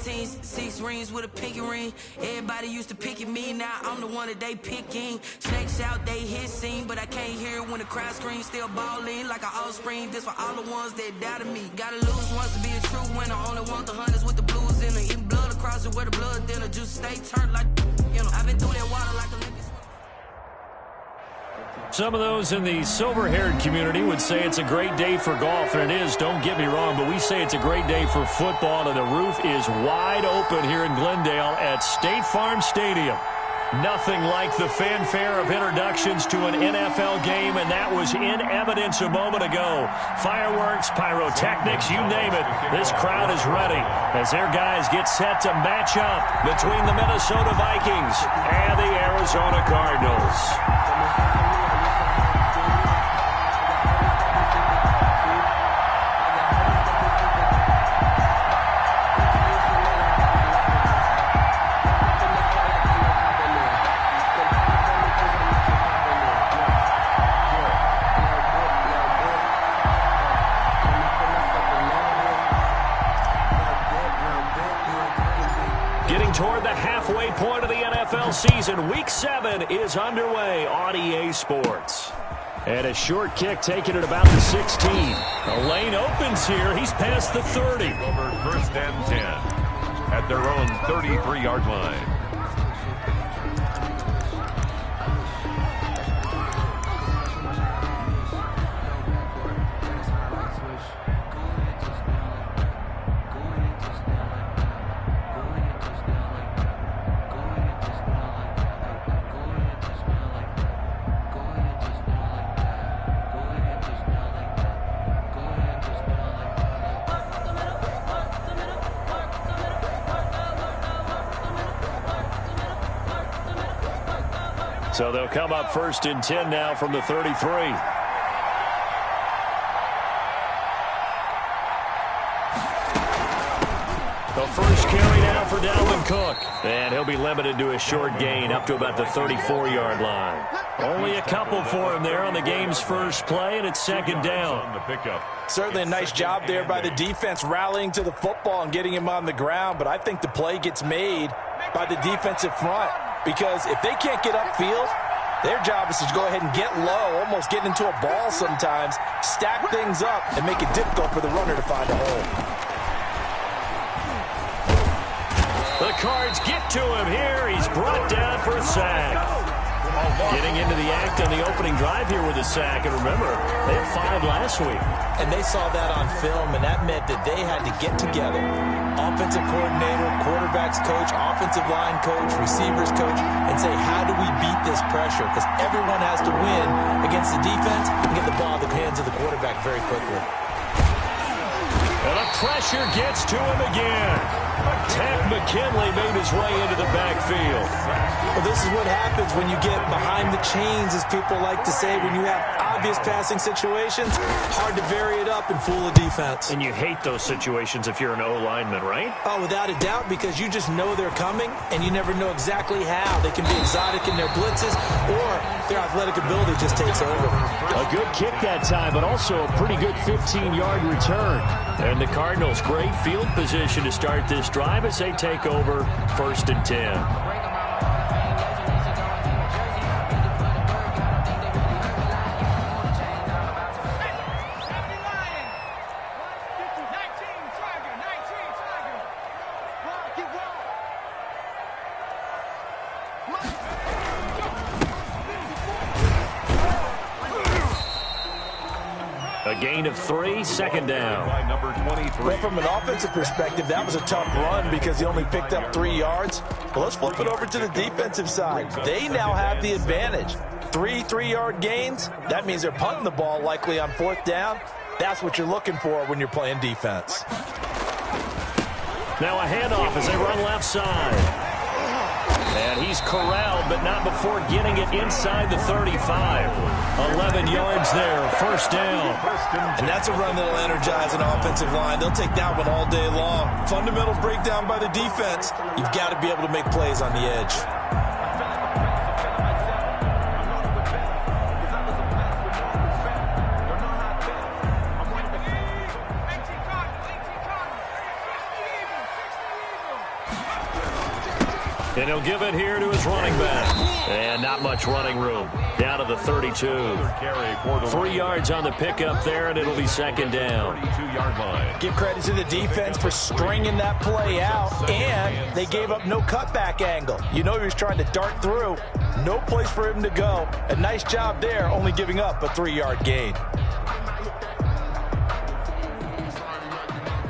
15, 6 rings with a pinky ring. Everybody used to pick at me, now I'm the one that they picking. Snakes out, they hit scene, but I can't hear it when the crowd screams. Still balling like an offspring, this for all the ones that doubted me. Gotta lose once to be a true winner, only want the hunters with the blues in her. Eating blood across it where the blood thinner, just stay turned like, you know. I've been through that water like Olympics. Some of those in the silver-haired community would say it's a great day for golf, and it is, don't get me wrong, but we say it's a great day for football, and the roof is wide open here in Glendale at State Farm Stadium. Nothing like the fanfare of introductions to an NFL game, and that was in evidence a moment ago. Fireworks, pyrotechnics, you name it. This crowd is ready as their guys get set to match up between the Minnesota Vikings and the Arizona Cardinals. Toward the halfway point of the NFL season, Week 7 is underway on EA Sports. And a short kick taken at about the 16. The lane opens here. He's past the 30. Over 1st and 10 at their own 33-yard line. So they'll come up 1st and 10 now from the 33. The first carry now for Dalvin Cook. And he'll be limited to a short gain up to about the 34-yard line. Only a couple for him there on the game's first play, and it's 2nd down. The pickup. Certainly a nice job there by the defense rallying to the football and getting him on the ground, but I think the play gets made by the defensive front because if they can't get upfield, their job is to go ahead and get low, almost get into a ball sometimes, stack things up, and make it difficult for the runner to find a hole. The Cards get to him here. He's brought down for a sack. Getting into the act on the opening drive here with a sack. And remember, they had 5 last week. And they saw that on film, and that meant that they had to get together. Offensive coordinator, quarterbacks coach, offensive line coach, receivers coach, and say, how do we beat this pressure? Because everyone has to win against the defense and get the ball in the hands of the quarterback very quickly. And the pressure gets to him again. Ted McKinley made his way into the backfield. Well, this is what happens when you get behind the chains, as people like to say, when you have obvious passing situations, hard to vary it up and fool a defense. And you hate those situations if you're an O-lineman, right? Oh, without a doubt, because you just know they're coming, and you never know exactly how. They can be exotic in their blitzes, or their athletic ability just takes over. A good kick that time, but also a pretty good 15-yard return. And the Cardinals, great field position to start this drive as they take over 1st and 10. A gain of 3, 2nd down. Number 23. Well, from an offensive perspective, that was a tough run because he only picked up 3 yards. Well, let's flip it over to the defensive side. They now have the advantage. 3 3-yard gains. That means they're punting the ball likely on 4th down. That's what you're looking for when you're playing defense. Now a handoff as they run left side. And he's corralled, but not before getting it inside the 35. 11 yards there, 1st down. And that's a run that'll energize an offensive line. They'll take that one all day long. Fundamental breakdown by the defense. You've got to be able to make plays on the edge. And he'll give it here to his running back. And not much running room. Down to the 32. 3 yards on the pickup there, and it'll be second down. 32-yard line. Give credit to the defense for stringing that play out, and they gave up no cutback angle. You know he was trying to dart through. No place for him to go. A nice job there, only giving up a 3-yard gain.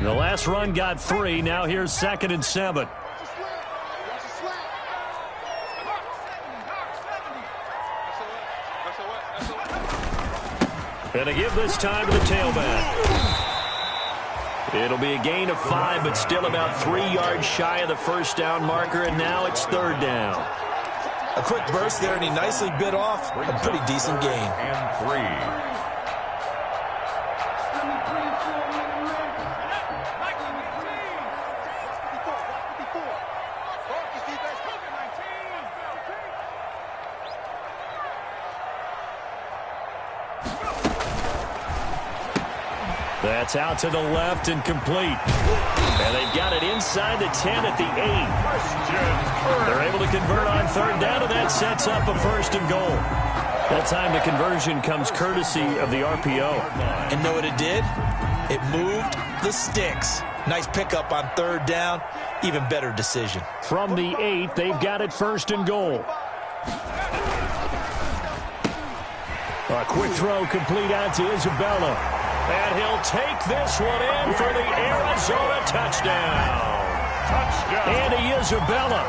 The last run got 3. Now here's 2nd and 7. And a give this time to the tailback. It'll be a gain of 5, but still about 3 yards shy of the first down marker, and now it's 3rd down. A quick burst there, and he nicely bit off a pretty decent gain. And 3. That's out to the left and complete. And they've got it inside the 10 at the 8. They're able to convert on 3rd down, and that sets up a 1st and goal. That time the conversion comes courtesy of the RPO. And know what it did? It moved the sticks. Nice pickup on 3rd down. Even better decision. From the 8, they've got it 1st and goal. A quick throw complete out to Isabella. And he'll take this one in for the Arizona touchdown. Andy Isabella,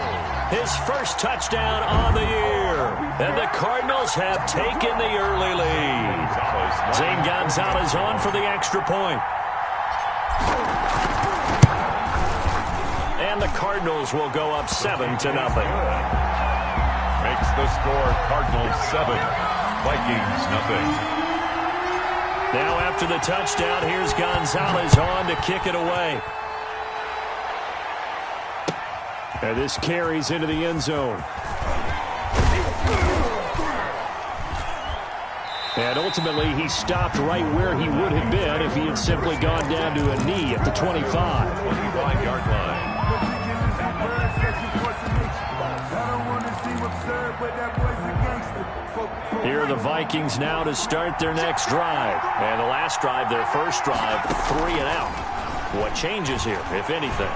his first touchdown on the year. And the Cardinals have taken the early lead. Zane Gonzalez on for the extra point. And the Cardinals will go up 7-0. Makes the score Cardinals 7, Vikings 0. Now after the touchdown, here's Gonzalez on to kick it away. And this carries into the end zone. And ultimately, he stopped right where he would have been if he had simply gone down to a knee at the 25. 25-yard line. Here are the Vikings now to start their next drive. And the last drive, their first drive, 3 and out. What changes here, if anything?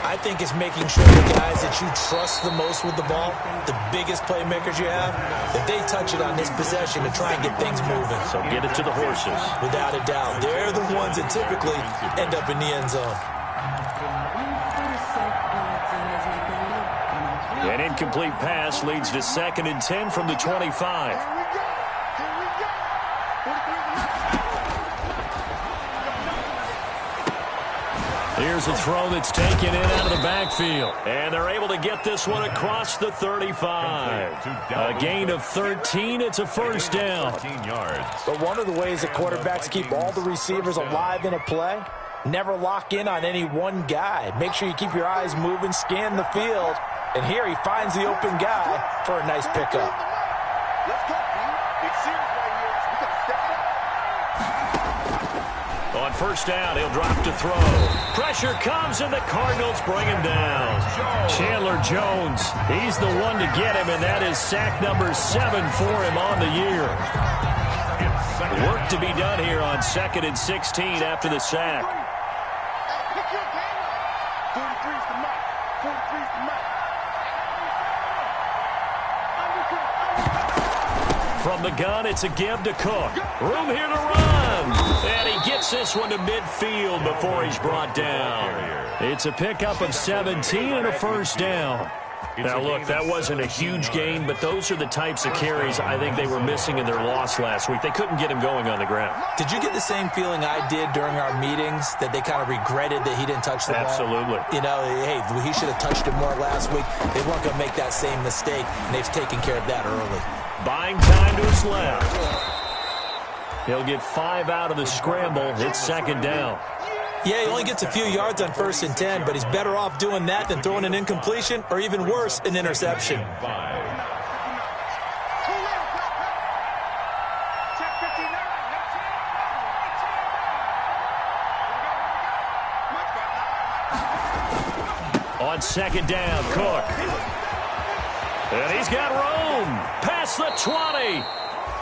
I think it's making sure the guys that you trust the most with the ball, the biggest playmakers you have, that they touch it on this possession to try and get things moving. So get it to the horses. Without a doubt. They're the ones that typically end up in the end zone. An incomplete pass leads to 2nd and 10 from the 25. Here's a throw that's taken in out of the backfield. And they're able to get this one across the 35. A gain of 13. It's a 1st down. 13 yards. But one of the ways that quarterbacks keep all the receivers alive in a play, never lock in on any one guy. Make sure you keep your eyes moving, scan the field. And here he finds the open guy for a nice pickup. Let's go, dude. Big series right here. We got to step up. On 1st down, he'll drop to throw. Pressure comes, and the Cardinals bring him down. Chandler Jones, he's the one to get him, and that is sack number 7 for him on the year. Work to be done here on 2nd and 16 after the sack. Pick your game up. 43's the mark. 43's the mark. From the gun, it's a give to Cook. Room here to run. And he gets this one to midfield before he's brought down. It's a pickup of 17 and a 1st down. Now, look, that wasn't a huge gain, but those are the types of carries I think they were missing in their loss last week. They couldn't get him going on the ground. Did you get the same feeling I did during our meetings, that they kind of regretted that he didn't touch the ball? Absolutely. You know, hey, he should have touched it more last week. They weren't going to make that same mistake, and they've taken care of that early. Buying time to his left. He'll get 5 out of the scramble. It's 2nd down. Yeah, he only gets a few yards on 1st and 10, but he's better off doing that than throwing an incompletion or, even worse, an interception. On 2nd down, Cook. And he's got room past the 20.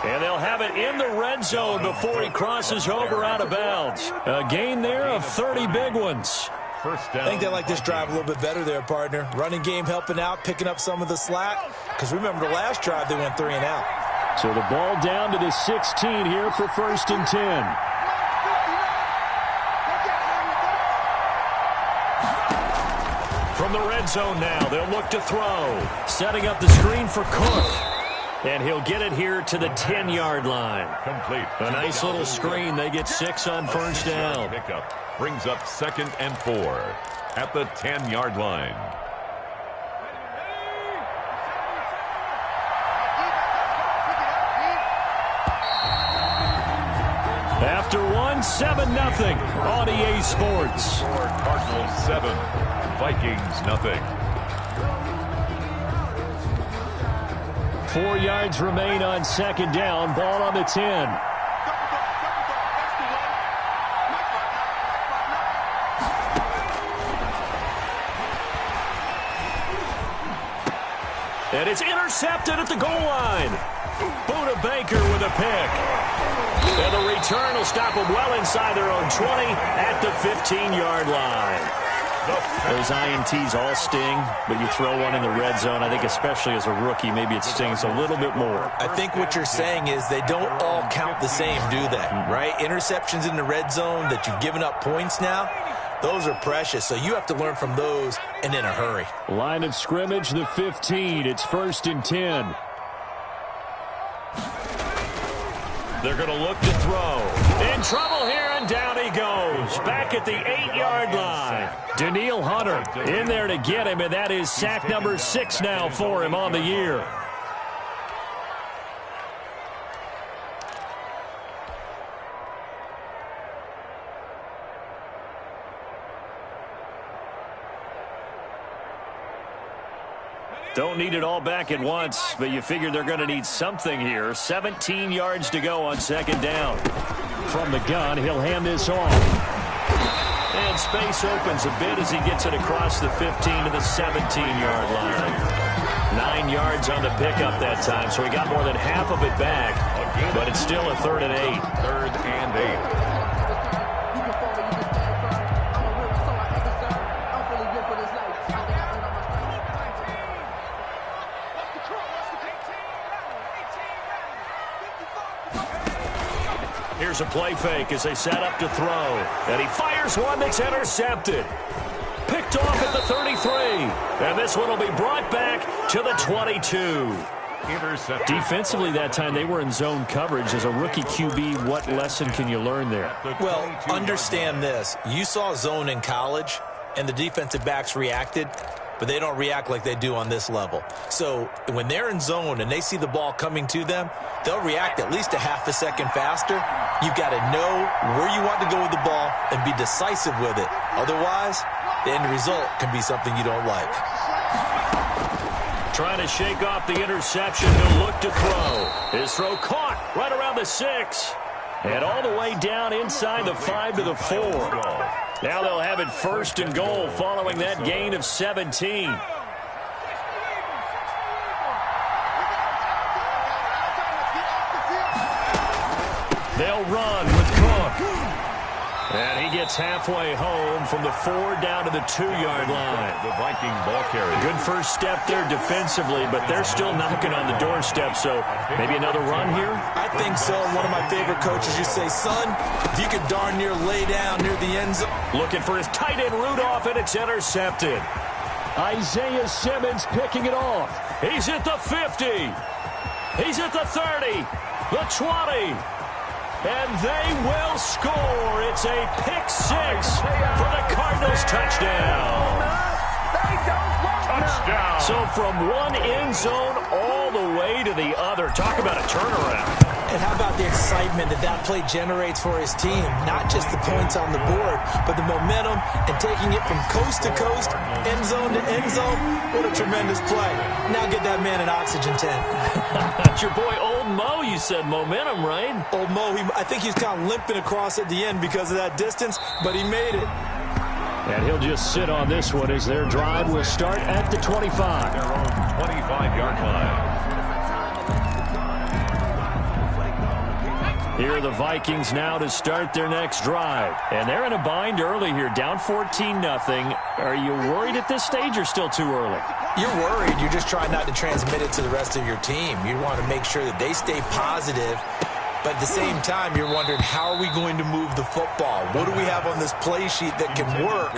And they'll have it in the red zone before he crosses over out of bounds. A gain there of 30 big ones. First down. I think they like this drive a little bit better there, partner. Running game helping out, picking up some of the slack. Because remember the last drive, they went 3 and out. So the ball down to the 16 here for 1st and 10. From the red zone now, they'll look to throw. Setting up the screen for Cook. And he'll get it here to the 10-yard line. Complete. A nice little screen. They get 6 on first down. Pickup brings up 2nd and 4 at the 10-yard line. After one, 7-0 on EA Sports. Cardinals 7, Vikings nothing. 4 yards remain on 2nd down. Ball on the 10. And it's intercepted at the goal line. Buda Baker with a pick. And the return will stop them well inside their own 20 at the 15-yard line. Those INTs all sting, but you throw one in the red zone, I think especially as a rookie, maybe it stings a little bit more. I think what you're saying is they don't all count the same, do they? Right? Interceptions in the red zone that you've given up points now, those are precious. So you have to learn from those and in a hurry. Line of scrimmage, the 15. It's 1st and 10. They're going to look to throw. In trouble here, and down he goes. Back at the 8-yard line. Daniil Hunter in there to get him, and that is sack number 6 now for him on the year. Don't need it all back at once, but you figure they're going to need something here. 17 yards to go on 2nd down. From the gun, he'll hand this off. And space opens a bit as he gets it across the 15 to the 17-yard line. 9 yards on the pickup that time, so he got more than half of it back, but it's still a 3rd and 8. 3rd and 8. Here's a play fake as they set up to throw. And he fires one that's intercepted. Picked off at the 33. And this one will be brought back to the 22. Intercepted. Defensively that time, they were in zone coverage. As a rookie QB, what lesson can you learn there? Well, understand this. You saw zone in college, and the defensive backs reacted, but they don't react like they do on this level. So when they're in zone and they see the ball coming to them, they'll react at least a half a second faster. You've got to know where you want to go with the ball and be decisive with it. Otherwise, the end result can be something you don't like. Trying to shake off the interception. He'll look to throw. His throw caught right around the 6. And all the way down inside the 5 to the 4. Now they'll have it 1st and goal following that gain of 17. They'll run with Cook. And he gets halfway home from the 4 down to the 2-yard line. The Viking ball carrier. Good first step there defensively, but they're still knocking on the doorstep, so maybe another run here? I think so. One of my favorite coaches used to say, son, if you could darn near lay down near the end zone. Looking for his tight end Rudolph, and it's intercepted. Isaiah Simmons picking it off. He's at the 50. He's at the 30, the 20. And they will score. It's a pick-6 for the Cardinals touchdown. Touchdown. So from one end zone all the way to the other. Talk about a turnaround. And how about the excitement that that play generates for his team? Not just the points on the board, but the momentum and taking it from coast to coast, end zone to end zone. What a tremendous play. Now get that man an oxygen tent. That's your boy Old Mo, you said. Momentum, right? Old Mo, I think he's kind of limping across at the end because of that distance, but he made it. And he'll just sit on this one as their drive will start at the 25. 25-yard line. Here are the Vikings now to start their next drive. And they're in a bind early here, down 14-0. Are you worried at this stage or still too early? You're worried. You're just trying not to transmit it to the rest of your team. You want to make sure that they stay positive. But at the same time, you're wondering, how are we going to move the football? What do we have on this play sheet that can work?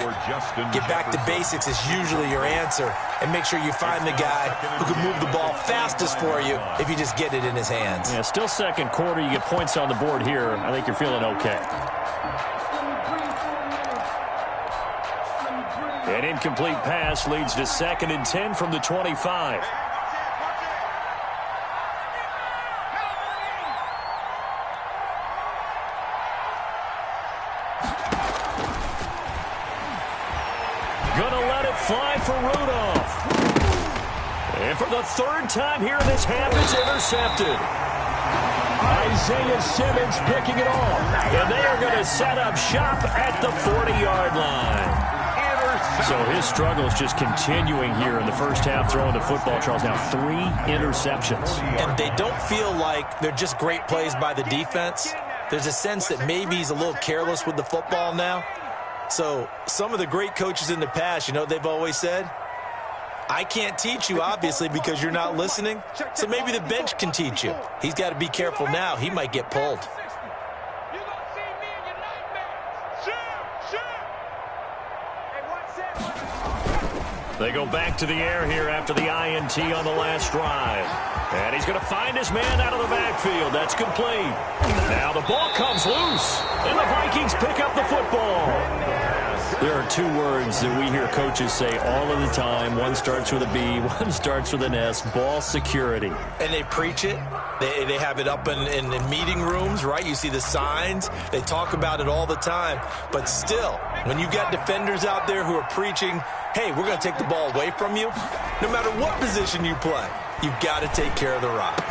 Get back to basics is usually your answer. And make sure you find the guy who can move the ball fastest for you if you just get it in his hands. Yeah, still second quarter. You get points on the board here. I think you're feeling okay. An incomplete pass leads to 2nd and 10 from the 25. Gonna let it fly for Rudolph. And for the 3rd time here in this half, it's intercepted. Isaiah Simmons picking it off. And they are going to set up shop at the 40-yard line. So his struggles just continuing here in the first half, throwing the football. Charles, now 3 interceptions. And they don't feel like they're just great plays by the defense. There's a sense that maybe he's a little careless with the football now. So some of the great coaches in the past, you know what they've always said? I can't teach you, obviously, because you're not listening. So maybe the bench can teach you. He's got to be careful now. He might get pulled. They go back to the air here after the INT on the last drive. And he's going to find his man out of the backfield. That's complete. Now the ball comes loose. And the Vikings pick up the football. There are 2 words that we hear coaches say all of the time. One starts with a B, one starts with an S. Ball security. And they preach it. They have it up in meeting rooms, right? You see the signs. They talk about it all the time. But still, when you've got defenders out there who are preaching, hey, we're going to take the ball away from you, no matter what position you play, you've got to take care of the rock.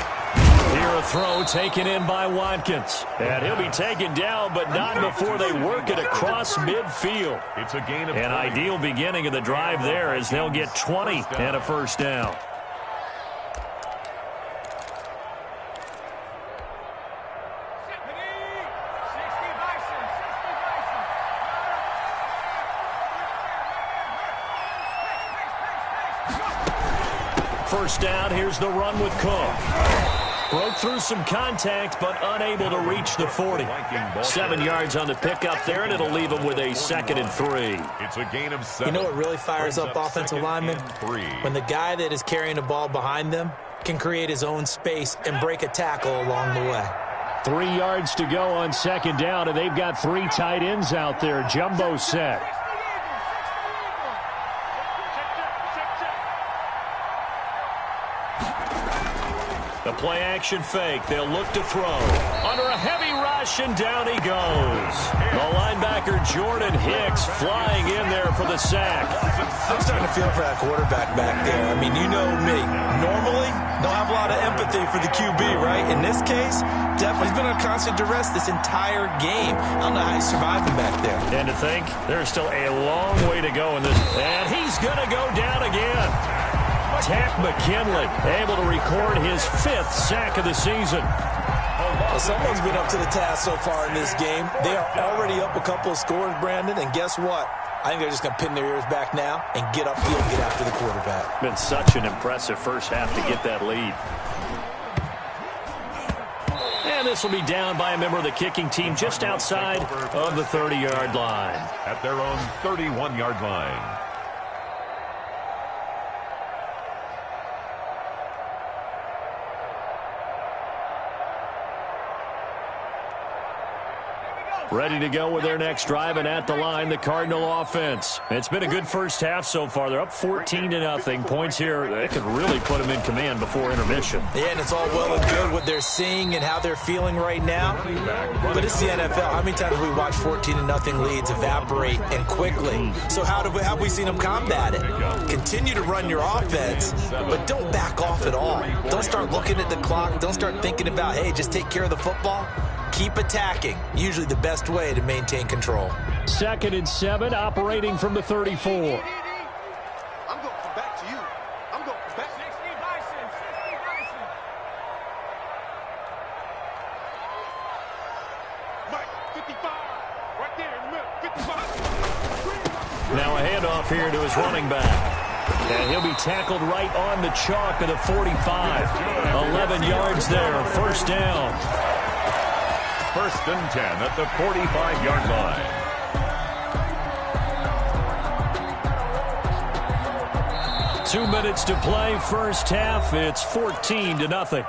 Here a throw taken in by Watkins. And he'll be taken down, but not before they work it across midfield. It's a gain of An ideal beginning of the drive there as they'll get 20 and a first down. First down, here's the run with Cook. Broke through some contact, but unable to reach the 40. 7 yards on the pickup there, and it'll leave him with a 2nd and 3. It's a gain of 7. You know what really fires up offensive linemen? When the guy that is carrying the ball behind them can create his own space and break a tackle along the way. 3 yards to go on 2nd down, and they've got 3 tight ends out there. Jumbo set. The play-action fake. They'll look to throw. Under a heavy rush, and down he goes. The linebacker, Jordan Hicks, flying in there for the sack. I'm starting to feel for that quarterback back there. I mean, you know me. Normally, don't have a lot of empathy for the QB, right? In this case, definitely he's been under constant duress this entire game. I don't know how he's surviving back there. And to think, there's still a long way to go in this. And he's going to go down again. Tack McKinley able to record his 5th sack of the season. Well, someone's been up to the task so far in this game. They are already up a couple of scores, Brandon, and guess what? I think they're just going to pin their ears back now and get upfield and get after the quarterback. Been such an impressive first half to get that lead. And this will be down by a member of the kicking team just outside of the 30-yard line. At their own 31-yard line. Ready to go with their next drive, and at the line, the Cardinal offense. It's been a good first half so far. They're up 14-0. Points here, they could really put them in command before intermission. Yeah, and it's all well and good what they're seeing and how they're feeling right now. But it's the NFL. How many times have we watched 14-0 leads evaporate and quickly? So how have we seen them combat it? Continue to run your offense, but don't back off at all. Don't start looking at the clock. Don't start thinking about, hey, just take care of the football. Keep attacking. Usually the best way to maintain control. 2nd and 7, operating from the 34. I'm going back to you. I'm going back. 55. Right there in the middle. 55. Now a handoff here to his running back. And he'll be tackled right on the chalk of the 45. 11 yards there, first down. First and 10 at the 45-yard line. 2 minutes to play, first half. It's 14-0.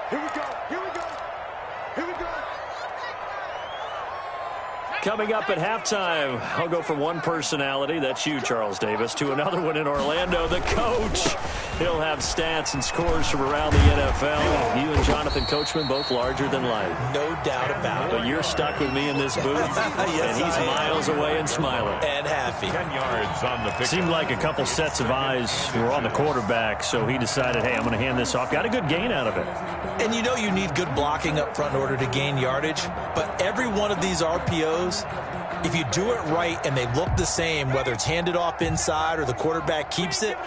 Here we go. Here we go. Here we go. Coming up at halftime, I'll go from one personality, that's you, Charles Davis, to another one in Orlando, the coach. He'll have stats and scores from around the NFL. You and Jonathan Coachman, both larger than life. No doubt about it. But you're stuck with me in this booth, Yes, and he's miles away and smiling. And happy. 10 yards on the pick. Seemed like a couple sets of eyes were on the quarterback, so he decided, hey, I'm going to hand this off. Got a good gain out of it. And you know you need good blocking up front in order to gain yardage, but every one of these RPOs, if you do it right and they look the same, whether it's handed off inside or the quarterback keeps it,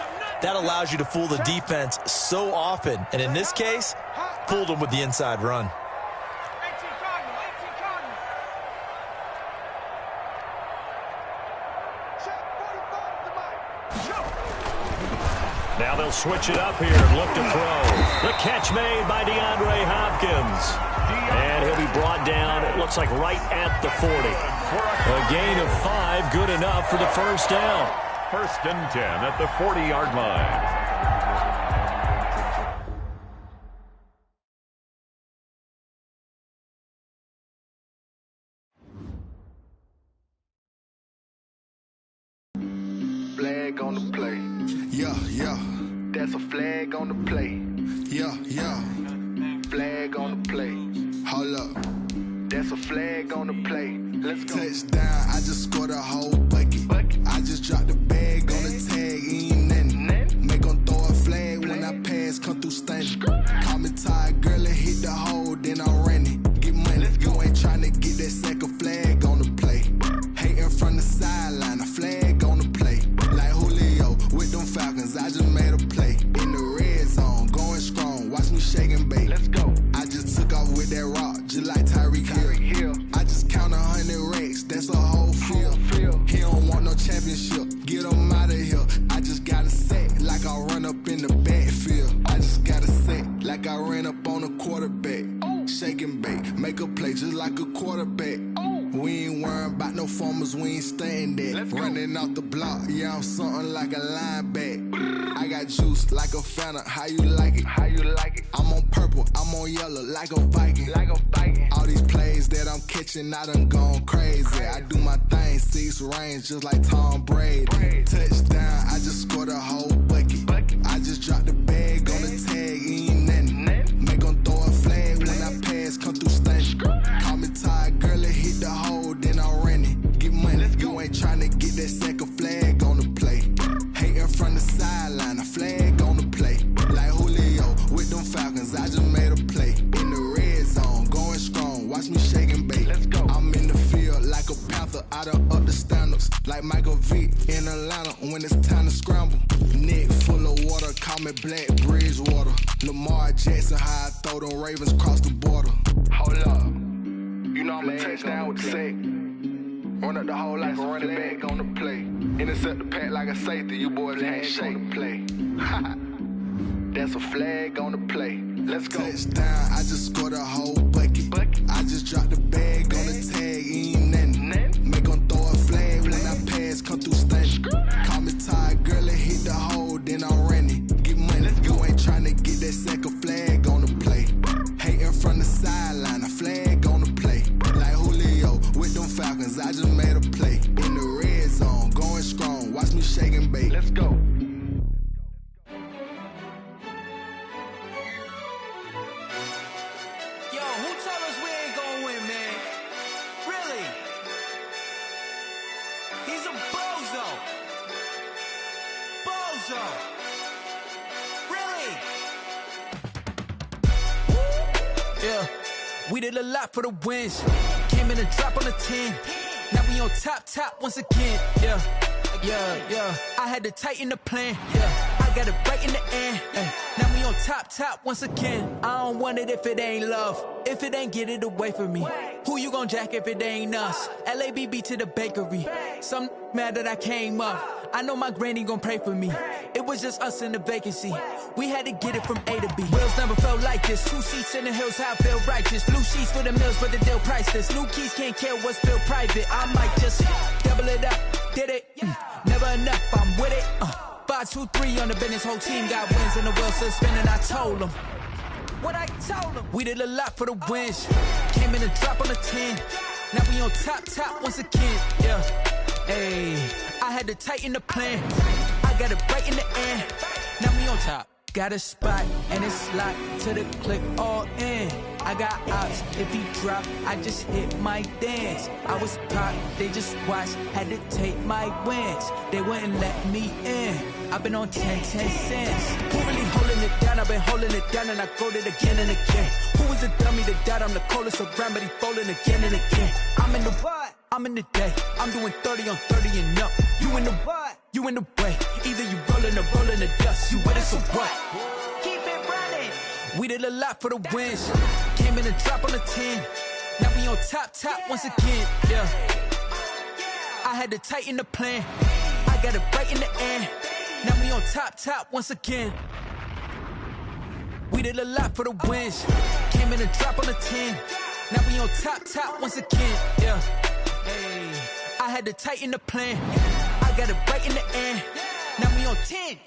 that allows you to fool the defense so often. And in this case, fooled them with the inside run. Now they'll switch it up here and look to throw. The catch made by DeAndre Hopkins. And he'll be brought down, it looks like right at the 40. A gain of 5, good enough for the first down. First and 10 at the 40-yard line. Flag on the play. Yeah, yeah. That's a flag on the play. Yeah, yeah. Flag on the play. Hold up. That's a flag on the play. Let's go. Touchdown, I just scored a whole bucket. I just dropped the bag on the tag, ain't nothing. Make them throw a flag when I pass, come through stunning. Call me tired, girl, and hit the hole, then I'm running. Get money, you ain't trying to get that second flag on the play. Hating from the sideline, a flag on the play. Like Julio with them Falcons, I just made a play. In the red zone, going strong, watch me shake and bake. Let's go. I just took off with that rock, just like Tyreek Hill. I just count 100 racks, that's a whole field. He don't want no championship, get him out of here. I just got a sack, like I run up in the backfield. I just got a sack, like I ran up on a quarterback. Shake and bake, make a play just like a quarterback. We ain't worrying about no formers, we ain't staying there. Running off the block, yeah, I'm something like a linebacker. I got juice like a Fanta, how you like it? How you like it? I'm on purple, I'm on yellow, like a Viking. Like a Viking. All these plays that I'm catching, I done gone crazy. I do my thing, 6 range, just like Tom Brady. Touchdown, I just scored a whole bucket. I just dropped the bag on the tag, ain't nothing. Make them throw a flag when I pass, come through stunning. Call me tired, girl, and hit the hole, then I'm running. Get money, you ain't trying to get that second flag on the play. Hating from the sideline, a flag on the play. Like Julio with them Falcons, I just made a play. In the red zone, going strong, watch me shake and bake. Let's go. I'm in the field like a Panther, I done up the standards. Like Michael Vick in Atlanta when it's time to scramble. Neck full of water, call me Black Bridgewater. Lamar Jackson, how I throw them Ravens cross the border. Hold up. You know I'm a touchdown with the sack. Run up the hole like a running back on the play. Intercept the pack like a safety. You boys ain't shake the play. That's a flag on the play. Let's go. Touchdown, I just scored a whole bucket. I just dropped the bag on the tag, ain't nothing. Make them throw a flag when I pass, come through stunning. Call me tired, girl, and hit the hole, then I'm running. Get money, you ain't trying to get that second flag on the play. Hating from the sideline, a flag on the play. Like Julio with them Falcons, I just made a play. In the red zone, going strong, watch me shake and bake. Let's go. Yeah, we did a lot for the wins. Came in a drop on the 10. Now we on top once again. Yeah. I had to tighten the plan. Yeah, I got it right in the end. Now we on top once again. I don't want it if it ain't love. If it ain't, get it away from me. Who you gon' jack if it ain't us? LABB to the bakery. Some mad that I came up. I know my granny gon' pray for me. It was just us in the vacancy. We had to get it from A to B. Wheels never felt like this. 2 seats in the hills, how I feel righteous. Blue sheets for the mills, but the deal priceless. New keys can't care what's still private. I might just double it up. Did it? Never enough, I'm with it. 5, 2, 3 on the business. Whole team got wins and the wheels still spinning. I told them. What I told them. We did a lot for the wins. Came in and drop on the 10. Now we on top once again. Yeah. Hey, I had to tighten the plan. I got it right in the end. Now we on top. Got a spot and it's locked to the click all in. I got ops, if he drop, I just hit my dance. I was pop, they just watched, had to take my wins. They wouldn't let me in. I've been on 10 cents. Who really holding it down? I've been holding it down and I go it again and again. Who was the dummy that died? I'm the coldest around, but he folding again and again. I'm in the what? I'm in the day. I'm doing 30 on 30 and up. You in the what? You in the way. Either you rolling or rolling the dust. You with us or what? Keep it running. We did a lot for the wins. Came in and drop on the 10. Now we on top once again. Yeah. I had to tighten the plan. I got it right in the end. Now we on top once again. We did a lot for the wins. Came in and drop on the 10. Now we on top once again. Yeah. Hey, I had to tighten the plan. I got it right in the end. Now we on 10.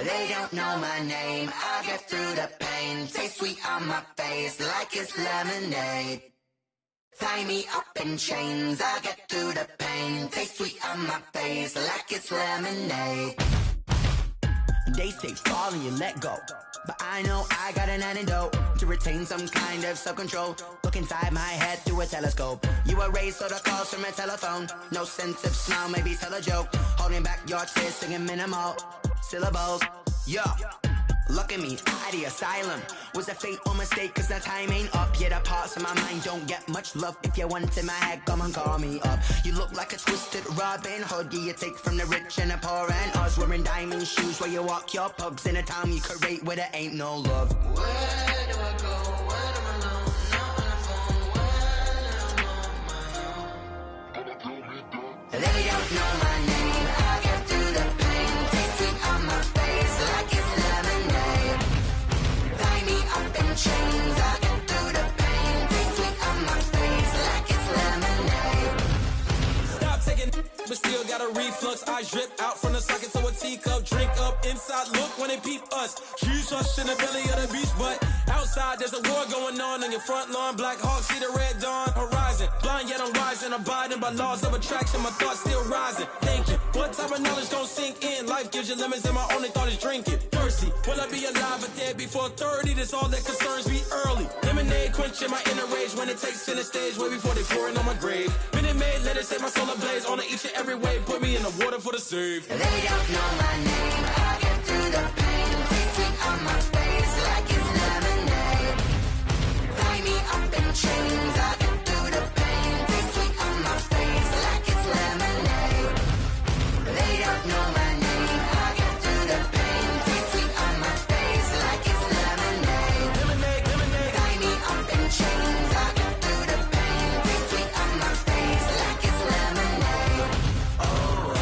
They don't know my name, I get through the pain. Taste sweet on my face like it's lemonade. Tie me up in chains, I get through the pain. Taste sweet on my face like it's lemonade. They say fall and you let go, but I know I got an antidote to retain some kind of self-control. Look inside my head through a telescope. You erase all the calls from a telephone. No sense of smile, maybe tell a joke. Holding back your tears, singing minimal syllables. Yo, look at me, out the asylum. Was a fate or mistake, cause the time ain't up. Yeah, the parts of my mind don't get much love. If you want in my head, come and call me up. You look like a twisted Robin Hood. Yeah, you take from the rich and the poor and us. Wearing diamond shoes where you walk your pugs in a town you create where there ain't no love. Where do I go? When I'm alone? Not on the phone. When I'm on my own. They don't know my name. I get through the pain. Taste sweet on my face like it's lemonade. Tie me up in chains. I get through the pain. Taste sweet on my face like it's lemonade. Stop taking but still got a reflux. I drip out from the socket to a teacup. Drink up inside, look when they peep us. Shoes us in the belly of the beach, but outside there's a war going on your front lawn. Black Hawk, see the red dawn horizon. Blind yet I'm rising, abiding by laws of attraction. My thoughts still rising, thinking what type of knowledge gon' sink in? Life gives you lemons and my only thought is drinking. Thirsty, will I be alive or dead before 30? That's all that concerns me early. Lemonade quenching my inner rage when it takes center stage way before they pouring on my grave. Minute Maid, let it set my soul ablaze on each and every way. Put me in the water for the save. They don't know my name. I get through the pain. Taste sweet on my face like it's lemonade. Tie me up in chains. I get through the pain. Taste sweet on my face like it's lemonade. They don't know my name. I get through the pain. Taste sweet on my face like it's lemonade. Lemonade. Tie me up in chains. I get through the pain. Taste sweet on my face like it's lemonade. Oh.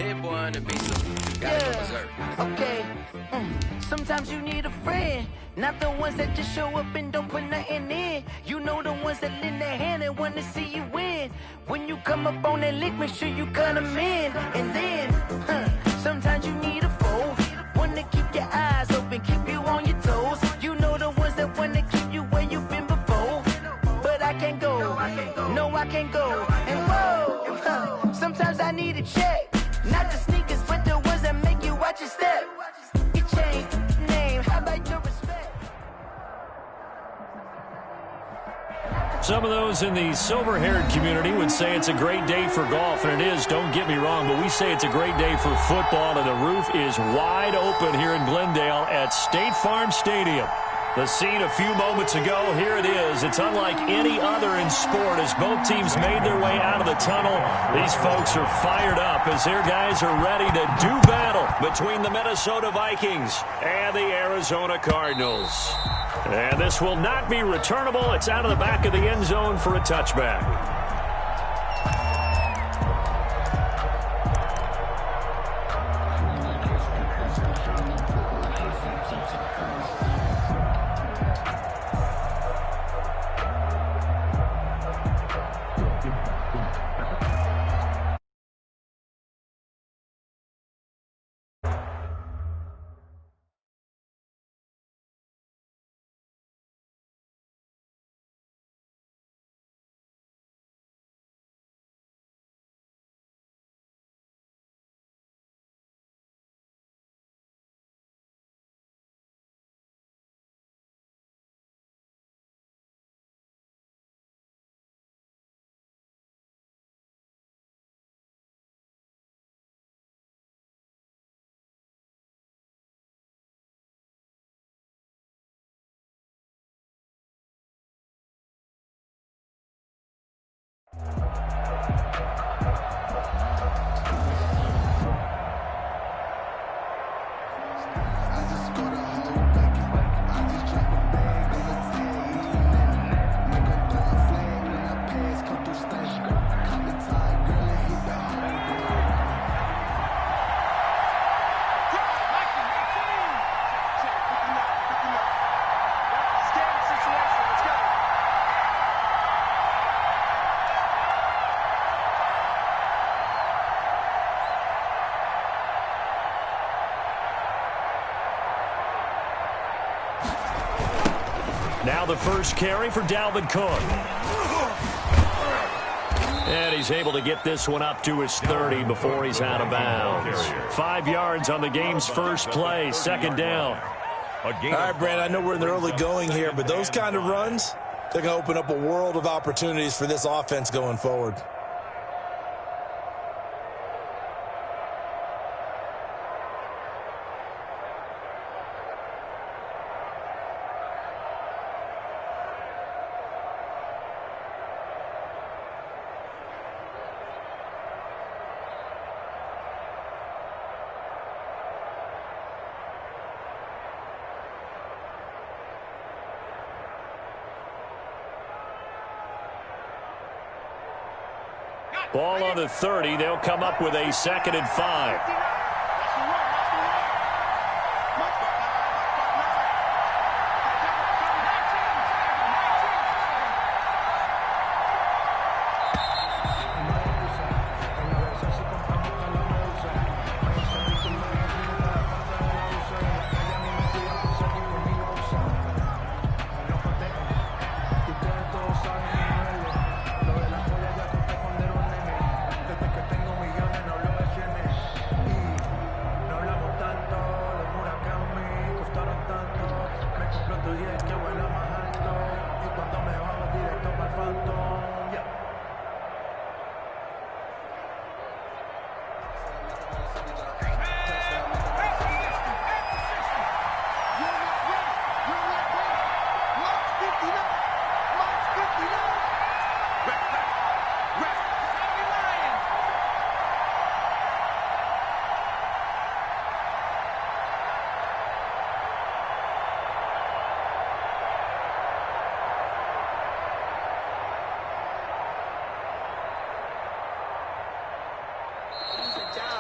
Hit boy on the beat, so gotta go berserk. Okay. Sometimes you need a friend, not the ones that just show up and don't put nothing in. You know the ones that lend their hand and want to see you win. When you come up on that lick, make sure you cut them in. And then, sometimes you need a foe, one to keep your eyes open, keep you on your toes. You know the ones that want to keep you where you've been before. But I can't go, no I can't go. And whoa, sometimes I need a check, not the sneakers, but the ones that make you watch your step. Your chain, name, how about your respect? Some of those in the silver-haired community would say it's a great day for golf, and it is, don't get me wrong, but we say it's a great day for football, and the roof is wide open here in Glendale at State Farm Stadium. The scene a few moments ago, here it is. It's unlike any other in sport as both teams made their way out of the tunnel. These folks are fired up as their guys are ready to do battle between the Minnesota Vikings and the Arizona Cardinals. And this will not be returnable. It's out of the back of the end zone for a touchback. Now the first carry for Dalvin Cook. And he's able to get this one up to his 30 before he's out of bounds. 5 yards on the game's first play, second down. All right, Brandon, I know we're in the early going here, but those kind of runs, they're going to open up a world of opportunities for this offense going forward. Ball on the 30. They'll come up with a 2nd and 5.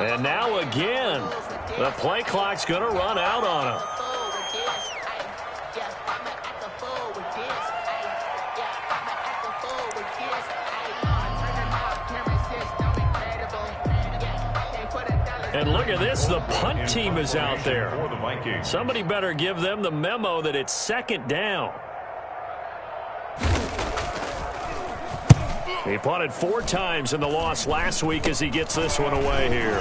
And now again, the play clock's going to run out on him. And look at this, the punt team is out there. Somebody better give them the memo that it's second down. He punted 4 times in the loss last week as he gets this one away here.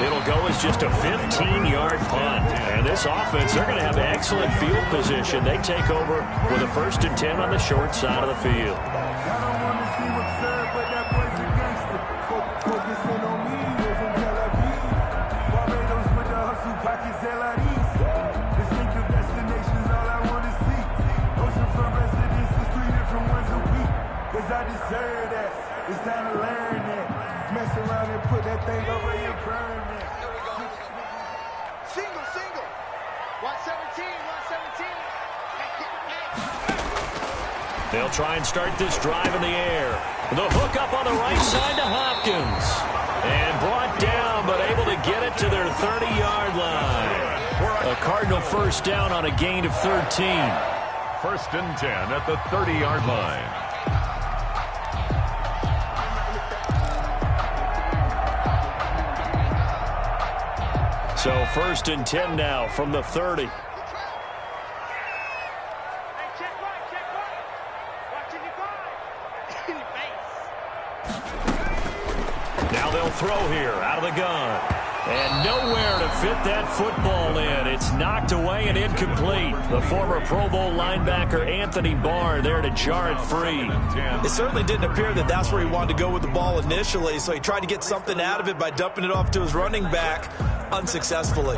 It'll go as just a 15-yard punt. And this offense, they're going to have excellent field position. They take over with a 1st and 10 on the short side of the field. I deserve that. It's time to learn that. Mess around and put that thing over your burn that. Here we go. Single. 117. They'll try and start this drive in the air. The hook up on the right side to Hopkins. And brought down, but able to get it to their 30-yard line. A Cardinal first down on a gain of 13. 1st and 10 at the 30-yard line. So 1st and 10 now from the 30. Now they'll throw here out of the gun. And nowhere to fit that football in. It's knocked away and incomplete. The former Pro Bowl linebacker Anthony Barr there to jar it free. It certainly didn't appear that that's where he wanted to go with the ball initially, so he tried to get something out of it by dumping it off to his running back unsuccessfully.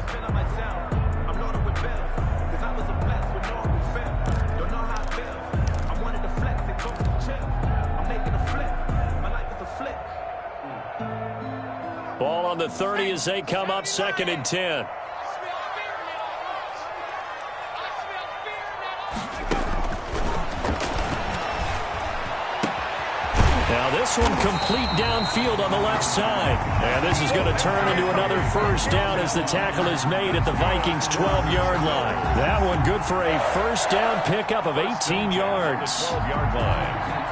Ball on the 30 as they come up 2nd and 10. Now this one complete downfield on the left side. And this is going to turn into another 1st down as the tackle is made at the Vikings' 12-yard line. That one good for a 1st down pickup of 18 yards. 12-yard line.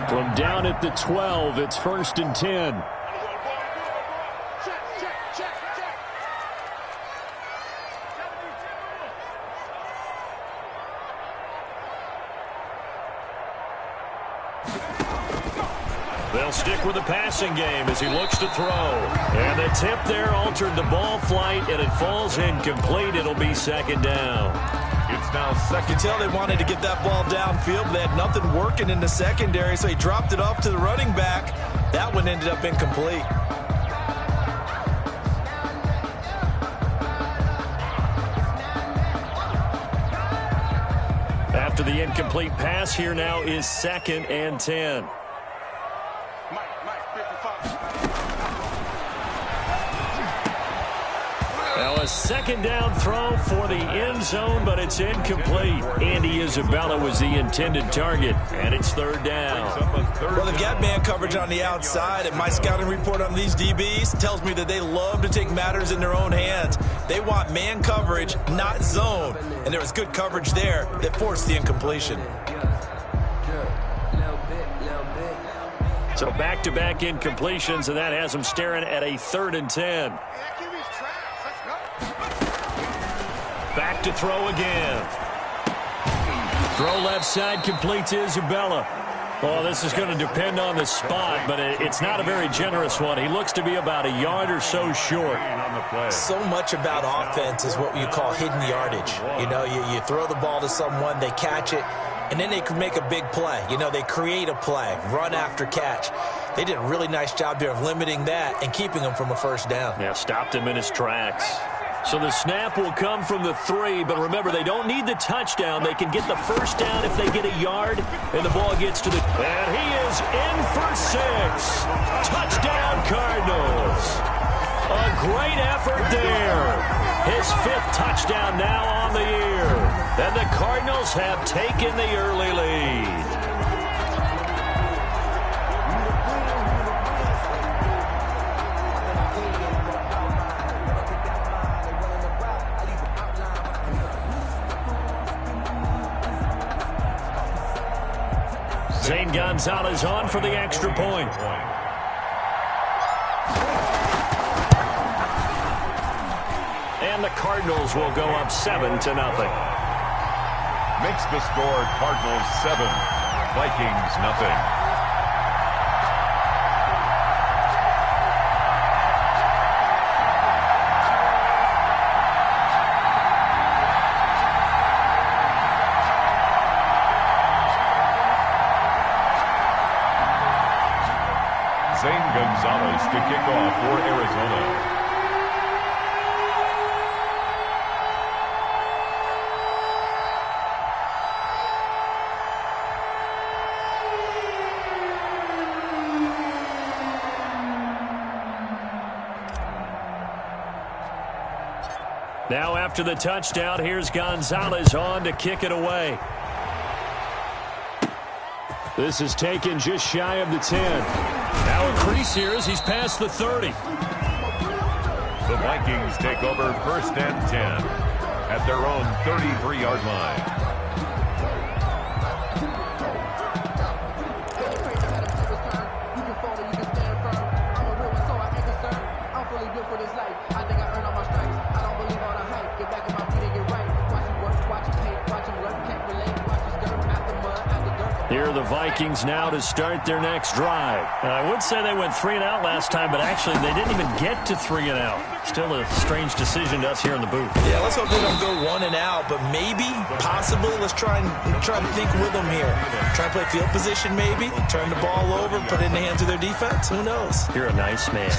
From down at the 12, it's 1st and 10. They'll stick with the passing game as he looks to throw. And the tip there altered the ball flight, and it falls incomplete. It'll be 2nd down. It's now 2nd. You tell they wanted to get that ball downfield, but they had nothing working in the secondary, so he dropped it off to the running back. That one ended up incomplete. After the incomplete pass, here now is 2nd and 10. Now a 2nd down throw for the end zone, but it's incomplete. Andy Isabella was the intended target, and it's 3rd down. Well, they've got man coverage on the outside, and my scouting report on these DBs tells me that they love to take matters in their own hands. They want man coverage, not zone, and there was good coverage there that forced the incompletion. So back-to-back incompletions, and that has them staring at a 3rd and 10. Back to throw again. Throw left side, complete to Isabella. Well, this is going to depend on the spot, but it's not a very generous one. He looks to be about a yard or so short. So much about offense is what you call hidden yardage. You know, you throw the ball to someone, they catch it, and then they can make a big play. You know, they create a play, run after catch. They did a really nice job there of limiting that and keeping him from a 1st down. Yeah, stopped him in his tracks. So the snap will come from the 3, but remember, they don't need the touchdown. They can get the 1st down if they get a yard, and the ball gets to the... And he is in for 6. Touchdown, Cardinals. A great effort there. His 5th touchdown now on the year. And the Cardinals have taken the early lead. Zane Gonzalez on for the extra point. And the Cardinals will go up 7-0. Makes the score Cardinals 7, Vikings nothing. Zane Gonzalez to kick off for Arizona. Now after the touchdown, here's Gonzalez on to kick it away. This is taken just shy of the 10. Now a crease here as he's past the 30. The Vikings take over 1st and 10 at their own 33-yard line. Here are the Vikings now to start their next drive. I would say they went 3 and out last time, but actually they didn't even get to 3 and out. Still a strange decision to us here in the booth. Yeah, let's hope they don't go 1 and out, but maybe, possibly, let's try to think with them here. Try to play field position maybe, turn the ball over, put it in the hands of their defense. Who knows? You're a nice man.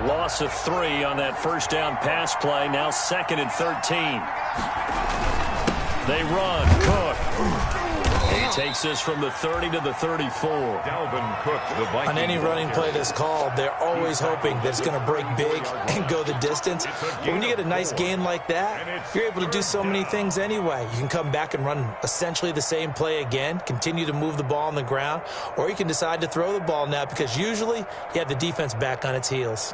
Loss of 3 on that first down pass play. Now 2nd and 13. They run. Cook. He takes this from the 30 to the 34. Dalvin Cook, the Vikings. On any running play that's called, they're always hoping that it's going to break big and go the distance. But when you get a nice gain like that, you're able to do so many things anyway. You can come back and run essentially the same play again, continue to move the ball on the ground, or you can decide to throw the ball now because usually you have the defense back on its heels.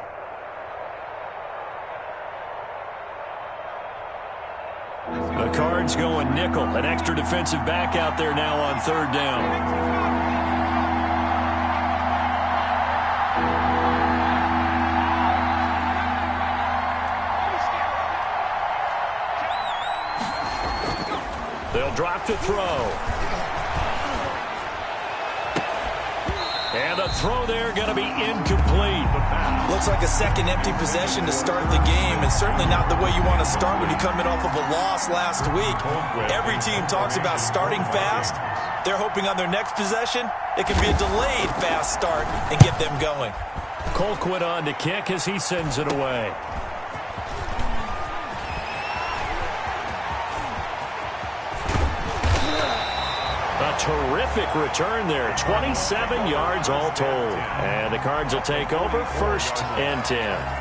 The Cards going nickel. An extra defensive back out there now on 3rd down. They'll drop to throw. And the throw there going to be incomplete. Looks like a second empty possession to start the game, and certainly not the way you want to start when you're coming off of a loss last week. Every team talks about starting fast. They're hoping on their next possession it can be a delayed fast start and get them going. Colquitt on to kick as he sends it away. A terrific return there. 27 yards all told. And the Cards will take over 1st and 10.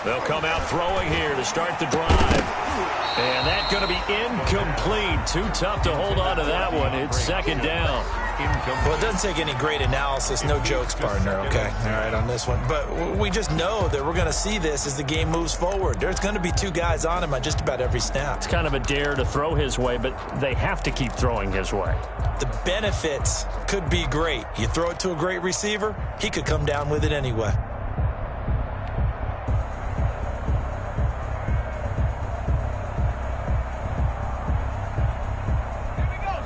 They'll come out throwing here to start the drive. And that's going to be incomplete. Too tough to hold on to that one. It's 2nd down. Well, it doesn't take any great analysis. No jokes, partner, okay? All right, on this one. But we just know that we're going to see this as the game moves forward. There's going to be 2 guys on him on just about every snap. It's kind of a dare to throw his way, but they have to keep throwing his way. The benefits could be great. You throw it to a great receiver, he could come down with it anyway.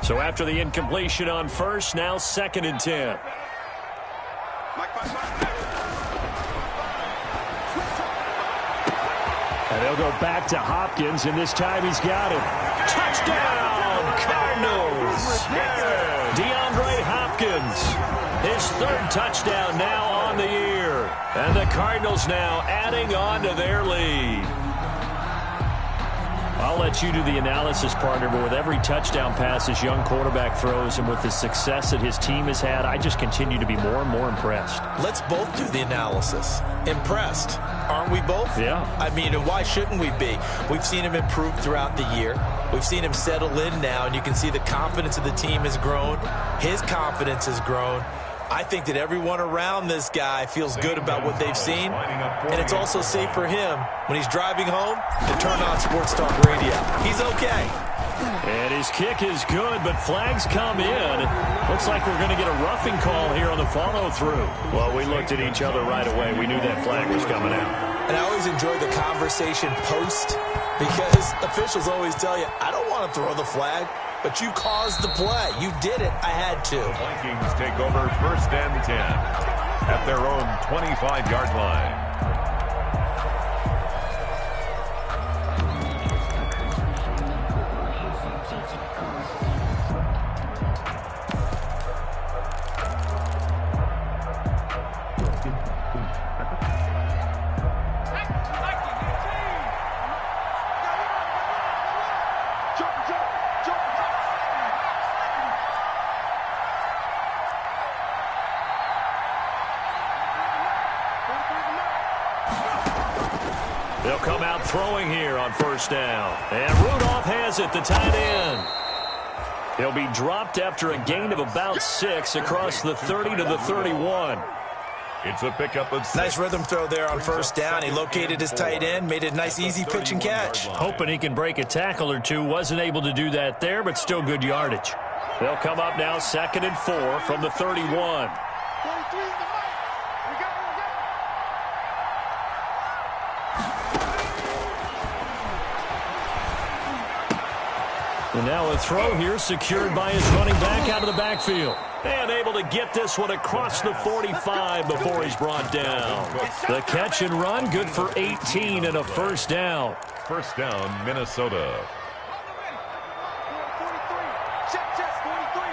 So after the incompletion on 1st, now 2nd and 10. And they'll go back to Hopkins, and this time he's got him. Touchdown, Cardinals! DeAndre Hopkins His third touchdown now on the year. And the Cardinals now adding on to their lead. I'll let you do the analysis, partner, but with every touchdown pass this young quarterback throws and with the success that his team has had, I just continue to be more and more impressed. Let's both do the analysis. Impressed. Aren't we both? Yeah. I mean, why shouldn't we be? We've seen him improve throughout the year. We've seen him settle in now, and you can see the confidence of the team has grown. His confidence has grown. I think that everyone around this guy feels good about what they've seen, and it's also safe for him when he's driving home to turn on Sports Talk Radio. He's okay. And his kick is good, but flags come in. Looks like we're going to get a roughing call here on the follow-through. Well, we looked at each other right away. We knew that flag was coming out. And I always enjoy the conversation post because officials always tell you, I don't want to throw the flag. But you caused the play. You did it. I had to. The Vikings take over 1st and 10 at their own 25-yard line. They'll come out throwing here on 1st down. And Rudolph has it, the tight end. He'll be dropped after a gain of about 6 across the 30 to the 31. It's a pickup of 6. Nice rhythm throw there on 1st down. He located his tight end, made a nice easy pitch and catch. Hoping he can break a tackle or two. Wasn't able to do that there, but still good yardage. They'll come up now 2nd and 4 from the 31. And now a throw here secured by his running back out of the backfield. And able to get this one across the 45 before he's brought down. The catch and run good for 18 and a 1st down. 1st down, Minnesota. Check, 43.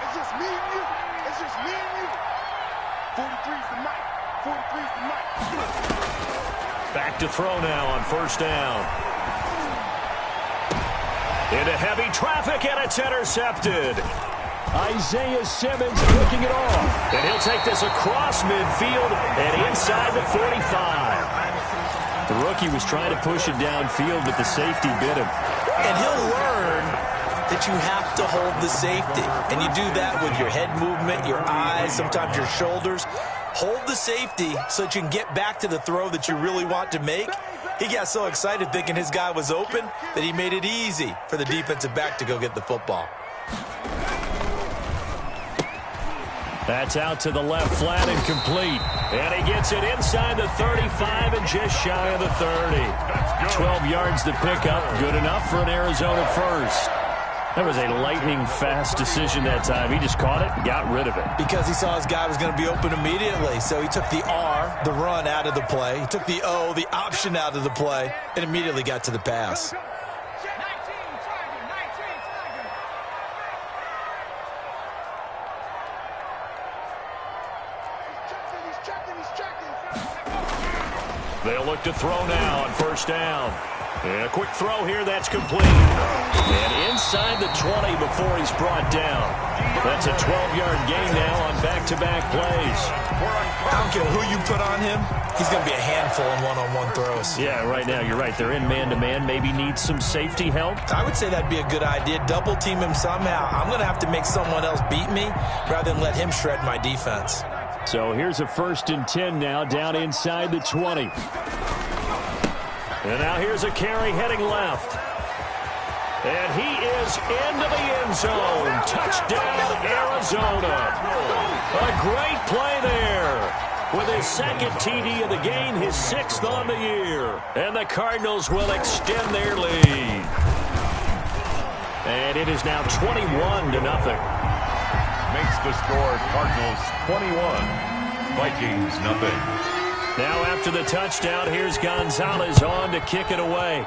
It's just me and you. It's just me and you. 43's the mic. 43's the mic. Back to throw now on 1st down. Into heavy traffic, and it's intercepted. Isaiah Simmons picking it off. And he'll take this across midfield and inside the 45. The rookie was trying to push it downfield, but the safety bit him. And he'll learn that you have to hold the safety. And you do that with your head movement, your eyes, sometimes your shoulders. Hold the safety so that you can get back to the throw that you really want to make. He got so excited thinking his guy was open that he made it easy for the defensive back to go get the football. That's out to the left, flat and complete. And he gets it inside the 35 and just shy of the 30. 12 yards to pick up. Good enough for an Arizona first. That was a lightning-fast decision that time. He just caught it and got rid of it. Because he saw his guy was going to be open immediately. So he took the R, the run, out of the play. He took the O, the option, out of the play, and immediately got to the pass. They'll look to throw now on 1st down. And a quick throw here, that's complete. And inside the 20 before he's brought down. That's a 12-yard gain now on back-to-back plays. I don't care who you put on him, he's going to be a handful in one-on-one throws. Yeah, right now, you're right. They're in man-to-man. Maybe needs some safety help. I would say that'd be a good idea. Double team him somehow. I'm going to have to make someone else beat me rather than let him shred my defense. So here's a 1st and 10 now, down inside the 20. And now here's a carry heading left. And he is into the end zone. Touchdown, Arizona. A great play there. With his 2nd TD of the game, his 6th on the year. And the Cardinals will extend their lead. And it is now 21-0. Makes the score Cardinals 21, Vikings nothing. Now after the touchdown, here's Gonzalez on to kick it away.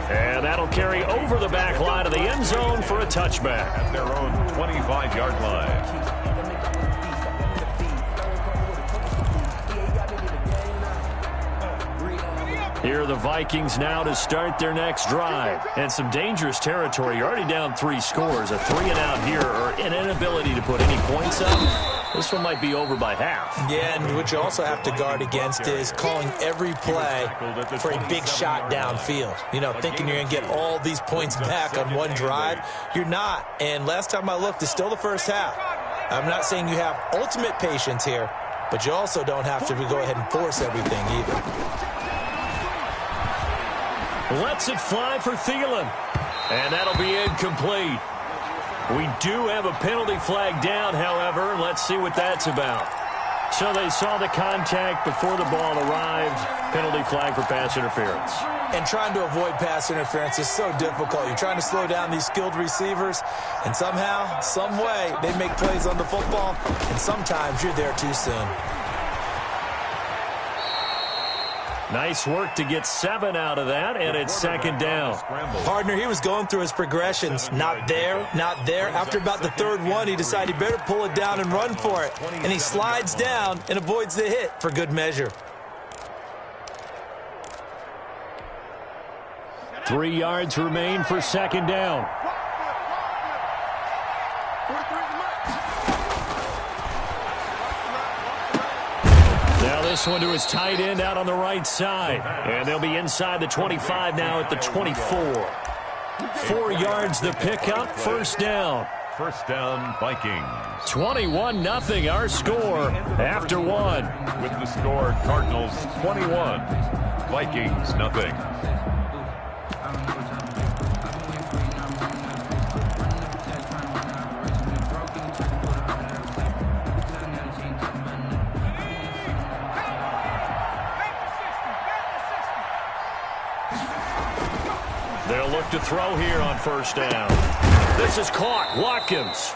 And that'll He'll carry over the back line of the end zone for a touchback. At their own 25-yard line. Here are the Vikings now to start their next drive. And some dangerous territory. You're already down 3 scores. A 3-and-out here or an inability to put any points up. This one might be over by half. Yeah, and what you also have to guard against is calling every play for a big shot downfield. You know, thinking you're going to get all these points back on one drive. You're not. And last time I looked, it's still the first half. I'm not saying you have ultimate patience here, but you also don't have to go ahead and force everything either. Lets it fly for Thielen. And that'll be incomplete. We do have a penalty flag down, however. Let's see what that's about. So they saw the contact before the ball arrived. Penalty flag for pass interference. And trying to avoid pass interference is so difficult. You're trying to slow down these skilled receivers, and somehow, some way, they make plays on the football, and sometimes you're there too soon. Nice work to get 7 out of that, and it's second down. Partner, he was going through his progressions. Not there, not there. After about the third one, he decided he better pull it down and run for it. And he slides down and avoids the hit for good measure. 3 yards remain for second down. Now this one to his tight end out on the right side. And they'll be inside the 25 now at the 24. 4 yards the pickup, first down. First down, Vikings. 21-0 our score after 1. With the score, Cardinals 21, Vikings nothing. They'll look to throw here on first down. This is caught. Watkins.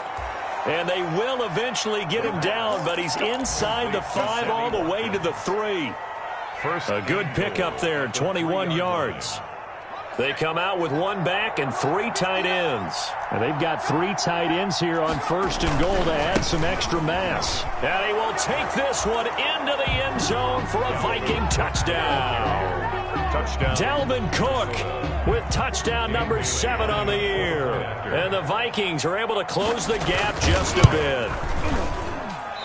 And they will eventually get him down, but he's inside the 5 all the way to the 3. A good pickup there, 21 yards. They come out with 1 back and 3 tight ends. And they've got 3 tight ends here on first and goal to add some extra mass. And he will take this one into the end zone for a Viking touchdown. Dalvin Cook with touchdown number 7 on the year. And the Vikings are able to close the gap just a bit.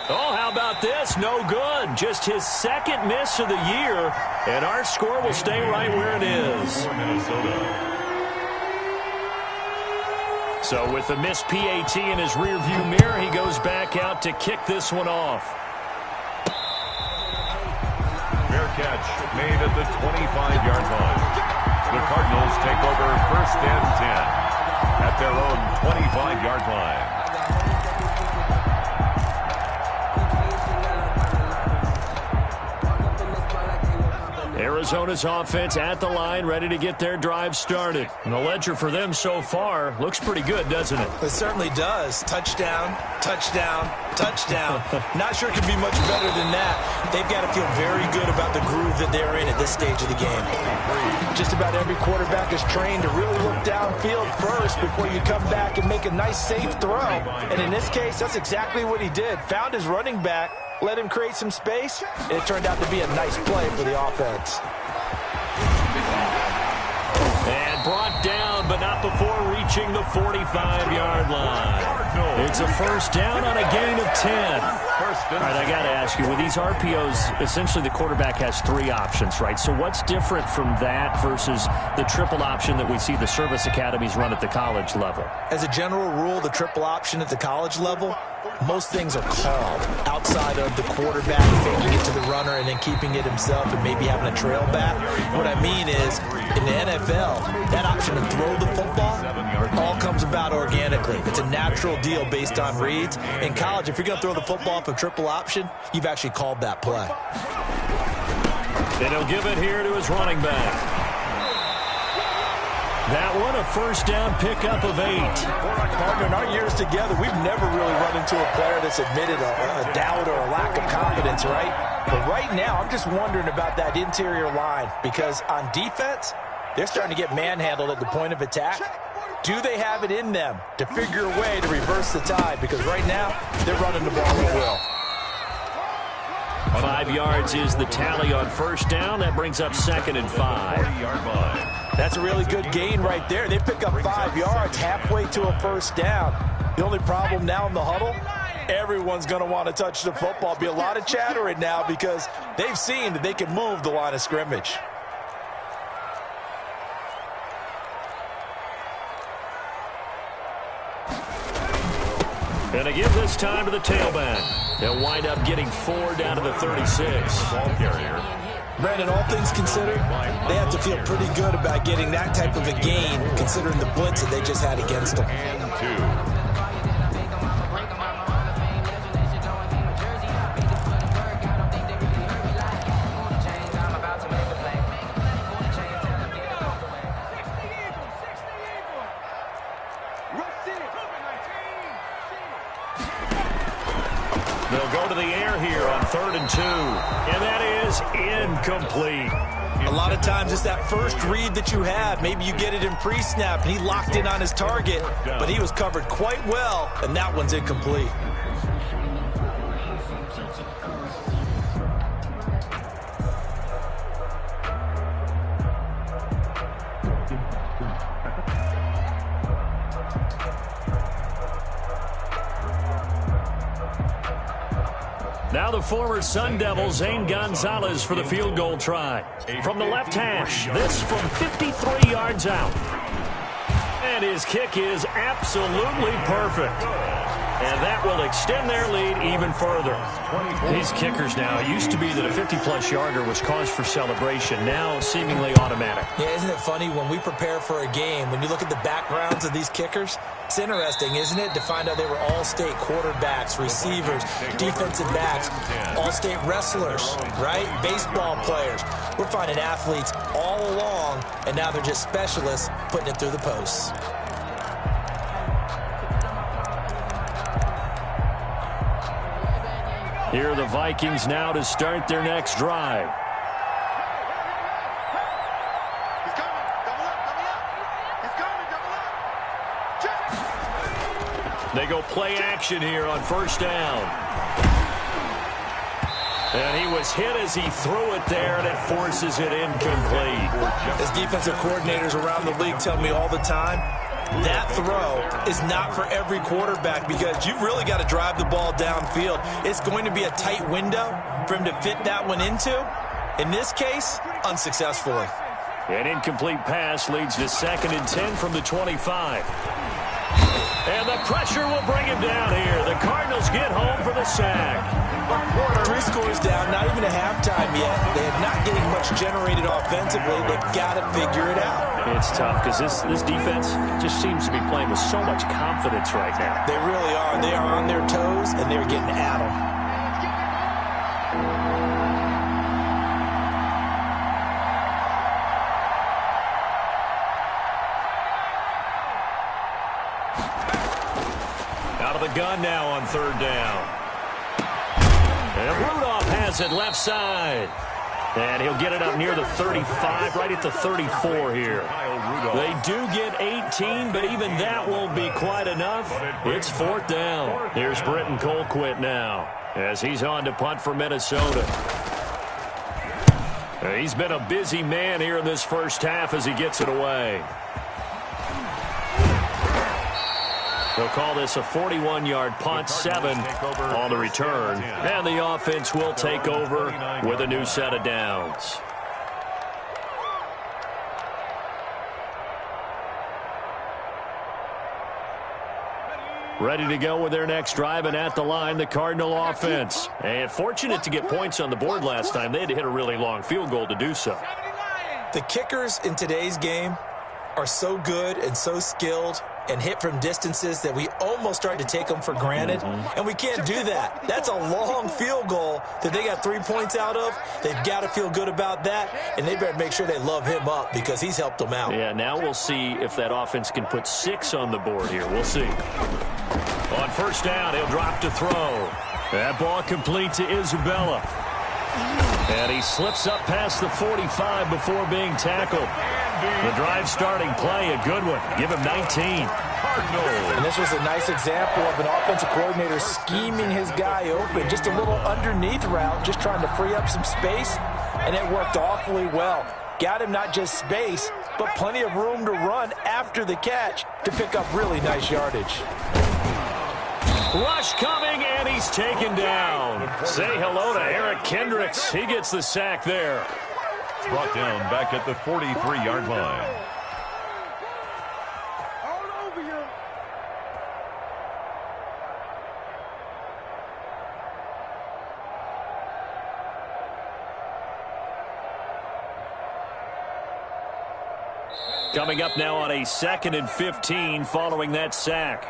Oh, how about this? No good. Just his 2nd miss of the year. And our score will stay right where it is. So with the missed PAT in his rearview mirror, he goes back out to kick this one off. Fair catch made at the 25-yard line. The Cardinals take over first and 10 at their own 25-yard line. Arizona's offense at the line, ready to get their drive started. And the ledger for them so far looks pretty good, doesn't it? It certainly does. Touchdown, touchdown, touchdown. Not sure it could be much better than that. They've got to feel very good about the groove that they're in at this stage of the game. Just about every quarterback is trained to really look downfield first before you come back and make a nice, safe throw. And in this case, that's exactly what he did. Found his running back, let him create some space, and it turned out to be a nice play for the offense. And brought down, but not before reaching the 45-yard line. It's a first down on a gain of 10. All right, I got to ask you, with these RPOs, essentially the quarterback has 3 options, right? So what's different from that versus the triple option that we see the service academies run at the college level? As a general rule, the triple option at the college level, most things are called outside of the quarterback faking it to the runner and then keeping it himself and maybe having a trail back. What I mean is, in the NFL, that option to throw the football all comes about organically. It's a natural deal based on reads. In college, if you're going to throw the football off a triple option, you've actually called that play. And he'll give it here to his running back. That one, a first down pickup of 8. Partner, in our years together, we've never really run into a player that's admitted a doubt or a lack of confidence, right? But right now, I'm just wondering about that interior line because on defense, They're starting to get manhandled at the point of attack. Do they have it in them to figure a way to reverse the tide? Because right now, they're running the ball at will. 5 yards is the tally on first down. That brings up 2nd and 5. 40-yard line. That's a really good gain right there. They pick up 5 yards halfway to a first down. The only problem now in the huddle, everyone's going to want to touch the football. Be a lot of chattering now because they've seen that they can move the line of scrimmage. And they give this time to the tailback. They'll wind up getting 4 down to the 36. Ball carrier. Brandon, all things considered, they have to feel pretty good about getting that type of a gain considering the blitz that they just had against them. And 2. They'll go to the air here on 3rd and 2. And that is incomplete. A lot of times it's that first read that you have. Maybe you get it in pre-snap, and he locked in on his target, but he was covered quite well, and that one's incomplete. Now the former Sun Devil, Zane Gonzalez, for the field goal try. From the left hash, this from 53 yards out. And his kick is absolutely perfect. And that will extend their lead even further. These kickers now, it used to be that a 50-plus yarder was cause for celebration. Now seemingly automatic. Yeah, isn't it funny when we prepare for a game, when you look at the backgrounds of these kickers, it's interesting, isn't it, to find out they were all-state quarterbacks, receivers, defensive backs, all-state wrestlers, right? Baseball players. We're finding athletes all along, and now they're just specialists putting it through the posts. Here are the Vikings now to start their next drive. They go play action here on first down. And he was hit as he threw it there, and it forces it incomplete. As defensive coordinators around the league tell me all the time, that throw is not for every quarterback because you've really got to drive the ball downfield. It's going to be a tight window for him to fit that one into. In this case, unsuccessfully. An incomplete pass leads to 2nd and 10 from the 25. And the pressure will bring him down here. The Cardinals get home for the sack. 3 scores down, not even a halftime yet. They are not getting much generated offensively. They've got to figure it out. It's tough because this defense just seems to be playing with so much confidence right now. They really are. They are on their toes, and they're getting at them. Out of the gun now on 3rd down. And Rudolph has it left side. And he'll get it up near the 35, right at the 34 here. They do get 18, but even that won't be quite enough. It's 4th down. Here's Britton Colquitt now as he's on to punt for Minnesota. He's been a busy man here in this first half as he gets it away. They'll call this a 41-yard punt, 7 on the return. And the offense will take over with a new set of downs. Ready to go with their next drive, and at the line, the Cardinal offense. And fortunate to get points on the board last time. They had to hit a really long field goal to do so. The kickers in today's game are so good and so skilled and hit from distances that we almost start to take them for granted, and we can't do that. That's a long field goal that they got 3 points out of. They've got to feel good about that, and they better make sure they love him up because he's helped them out. Yeah, now we'll see if that offense can put 6 on the board here. We'll see. On first down, he'll drop to throw. That ball complete to Isabella. And he slips up past the 45 before being tackled. The drive starting play, a good one. Give him 19. And this was a nice example of an offensive coordinator scheming his guy open. Just a little underneath route, just trying to free up some space, and it worked awfully well. Got him not just space, but plenty of room to run after the catch to pick up really nice yardage. Rush coming, and he's taken down. Say hello to Eric Kendricks. He gets the sack there. Brought down back at the 43-yard line. Coming up now on a 2nd and 15 following that sack.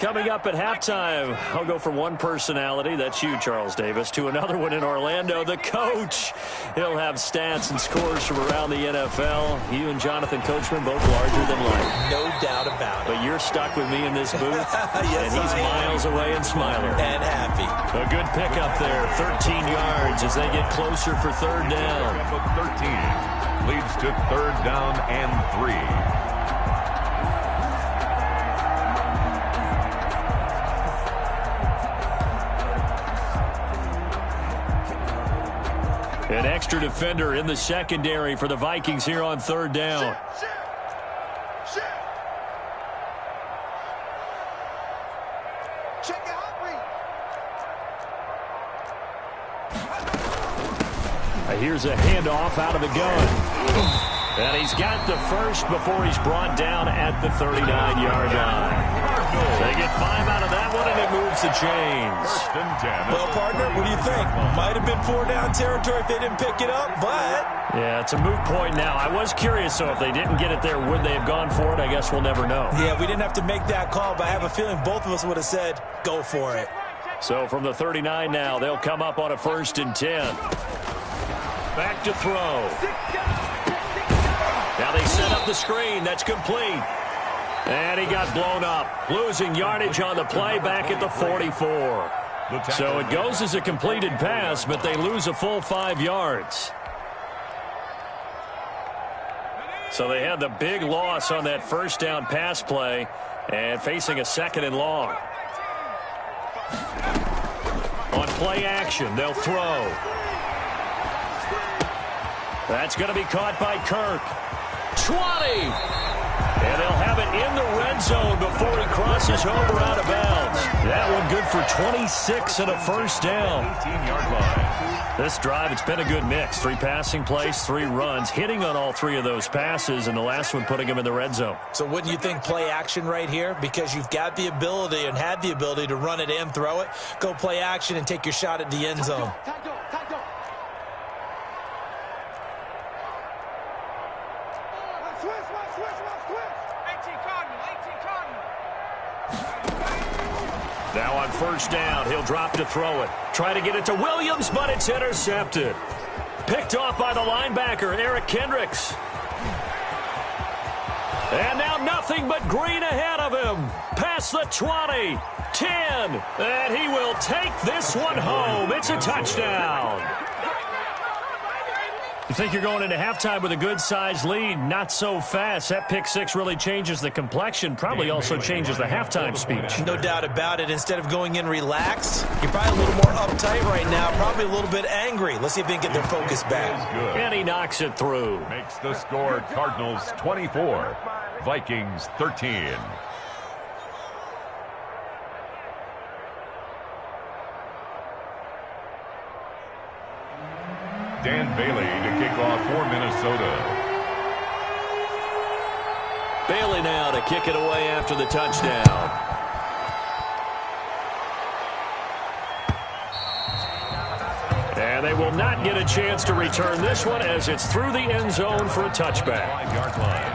Coming up at halftime, I'll go from one personality, that's you, Charles Davis, to another one in Orlando, the coach. He'll have stats and scores from around the NFL. You and Jonathan Coachman both larger than life. No doubt about it. But you're stuck with me in this booth, yes, and he's miles away and smiling. And happy. A good pickup there, 13 yards as they get closer for third down. 13 leads to third down and 3. An extra defender in the secondary for the Vikings here on third down. Here's a handoff out of the gun. And he's got the first before he's brought down at the 39-yard line. They get 5 out of that one, and it moves the chains. Well, partner, what do you think? Might have been 4-down territory if they didn't pick it up, but... Yeah, it's a moot point now. I was curious, so if they didn't get it there, would they have gone for it? I guess we'll never know. Yeah, we didn't have to make that call, but I have a feeling both of us would have said, go for it. So from the 39 now, they'll come up on a 1st and 10. Back to throw. Now they set up the screen. That's complete. And he got blown up. Losing yardage on the play back at the 44. So it goes as a completed pass, but they lose a full 5 yards. So they had the big loss on that 1st down pass play and facing a 2nd and long. On play action, they'll throw. That's going to be caught by Kirk. 20! And they'll have it in the red zone before he crosses over out of bounds. That one good for 26 and a 1st down. 18-yard line. This drive, it's been a good mix. 3 passing plays, 3 runs, hitting on all 3 of those passes, and the last one putting him in the red zone. So wouldn't you think play action right here? Because you've got the ability and had the ability to run it and throw it. Go play action and take your shot at the end zone. Now on 1st down, he'll drop to throw it. Try to get it to Williams, but it's intercepted. Picked off by the linebacker, Eric Kendricks. And now nothing but green ahead of him. Past the 20, 10, and he will take this one home. It's a touchdown. You think you're going into halftime with a good-sized lead? Not so fast. That pick 6 really changes the complexion, probably also changes the halftime speech. No doubt about it. Instead of going in relaxed, you're probably a little more uptight right now, probably a little bit angry. Let's see if they can get their focus back. And he knocks it through. Makes the score Cardinals 24, Vikings 13. Dan Bailey to kick off for Minnesota. Bailey now to kick it away after the touchdown. And they will not get a chance to return this one as it's through the end zone for a touchback. 5-yard line.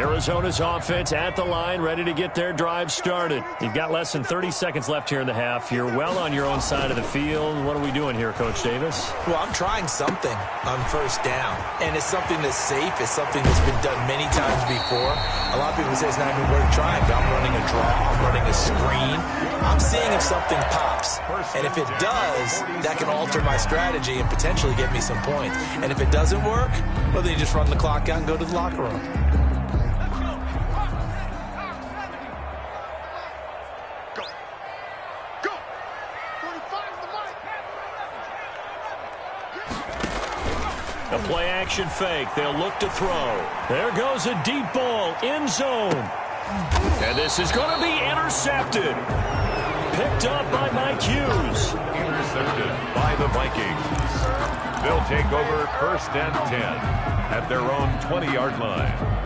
Arizona's offense at the line, ready to get their drive started. You've got less than 30 seconds left here in the half. You're well on your own side of the field. What are we doing here, Coach Davis? Well, I'm trying something on first down, and it's something that's safe. It's something that's been done many times before. A lot of people say it's not even worth trying, but I'm running a draw. I'm running a screen. I'm seeing if something pops, and if it does, that can alter my strategy and potentially get me some points. And if it doesn't work, well, then you just run the clock out and go to the locker room. A play-action fake. They'll look to throw. There goes a deep ball, end zone. And this is going to be intercepted. Picked up by Mike Hughes. Intercepted by the Vikings. They'll take over 1st and 10 at their own 20-yard line.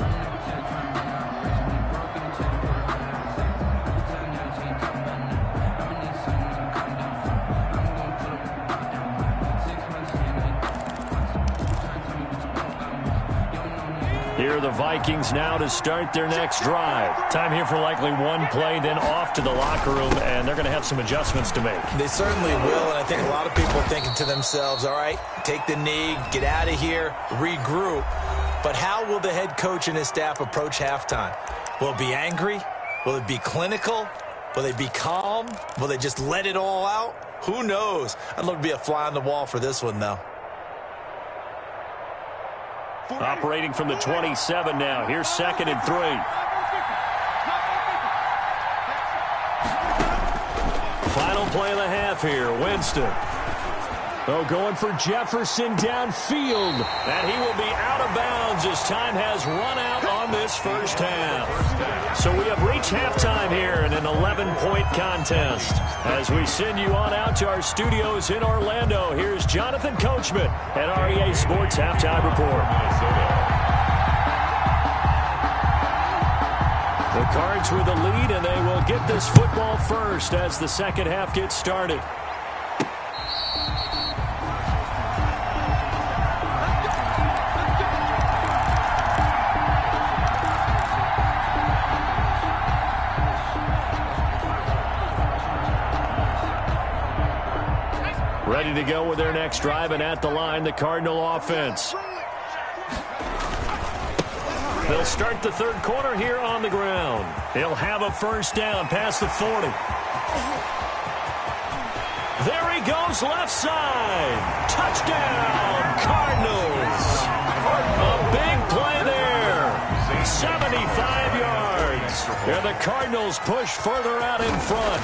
Here are the Vikings now to start their next drive. Time here for likely one play, then off to the locker room, and they're going to have some adjustments to make. They certainly will, and I think a lot of people are thinking to themselves, all right, take the knee, get out of here, regroup. But how will the head coach and his staff approach halftime? Will it be angry? Will it be clinical? Will they be calm? Will they just let it all out? Who knows? I'd love to be a fly on the wall for this one, though. Operating from the 27 now. Here's 2nd and 3. Final play of the half here. Winston. Oh, going for Jefferson downfield. And he will be out of bounds as time has run out on this first half. So we have reached halftime here in an 11-point contest. As we send you on out to our studios in Orlando, here's Jonathan Coachman at REA Sports Halftime Report. The Cards with the lead, and they will get this football first as the second half gets started. Ready to go with their next drive, and at the line, the Cardinal offense. They'll start the third quarter here on the ground. They'll have a first down past the 40. There he goes, left side. Touchdown, Cardinals. A big play there. 75 yards. And the Cardinals push further out in front.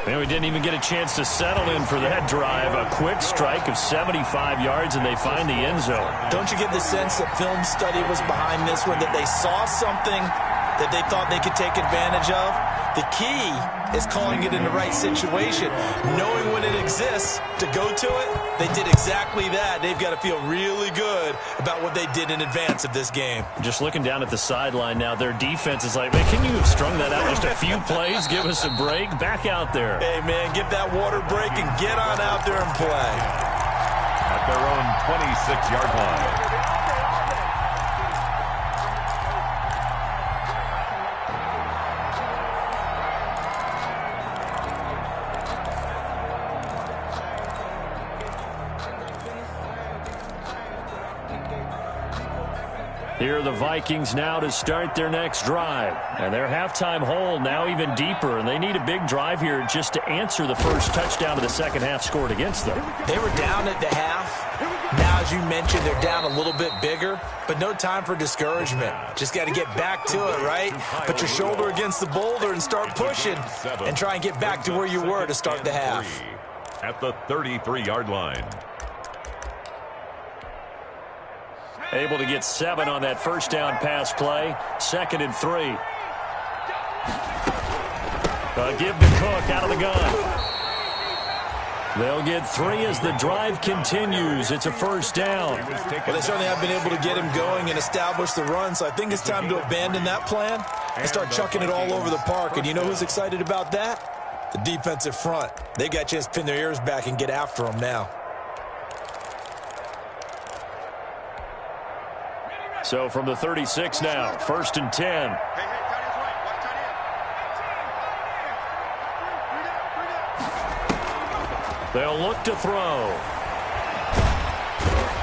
Man, we didn't even get a chance to settle in for that drive. A quick strike of 75 yards, and they find the end zone. Don't you get the sense that film study was behind this one, that they saw something that they thought they could take advantage of? The key is calling it in the right situation, knowing when it exists to go to it. They did exactly that. They've got to feel really good about what they did in advance of this game. Just looking down at the sideline now, their defense is like, man, can you have strung that out just a few plays? Give us a break. Back out there. Hey, man, give that water break and get on out there and play. At their own 26-yard line. Here are the Vikings now to start their next drive. And their halftime hole now even deeper, and they need a big drive here just to answer the first touchdown of the second half scored against them. They were down at the half. Now, as you mentioned, they're down a little bit bigger, but no time for discouragement. Just got to get back to it, right? Put your shoulder against the boulder and start pushing and try and get back to where you were to start the half. At the 33-yard line. Able to get 7 on that first down pass play. 2nd and 3. Give to Cook out of the gun. They'll get 3 as the drive continues. It's a first down. Well, they certainly have been able to get him going and establish the run, so I think it's time to abandon that plan and start chucking it all over the park. And you know who's excited about that? The defensive front. They got a chance to pin their ears back and get after him now. So from the 36 now, 1st and 10. They'll look to throw.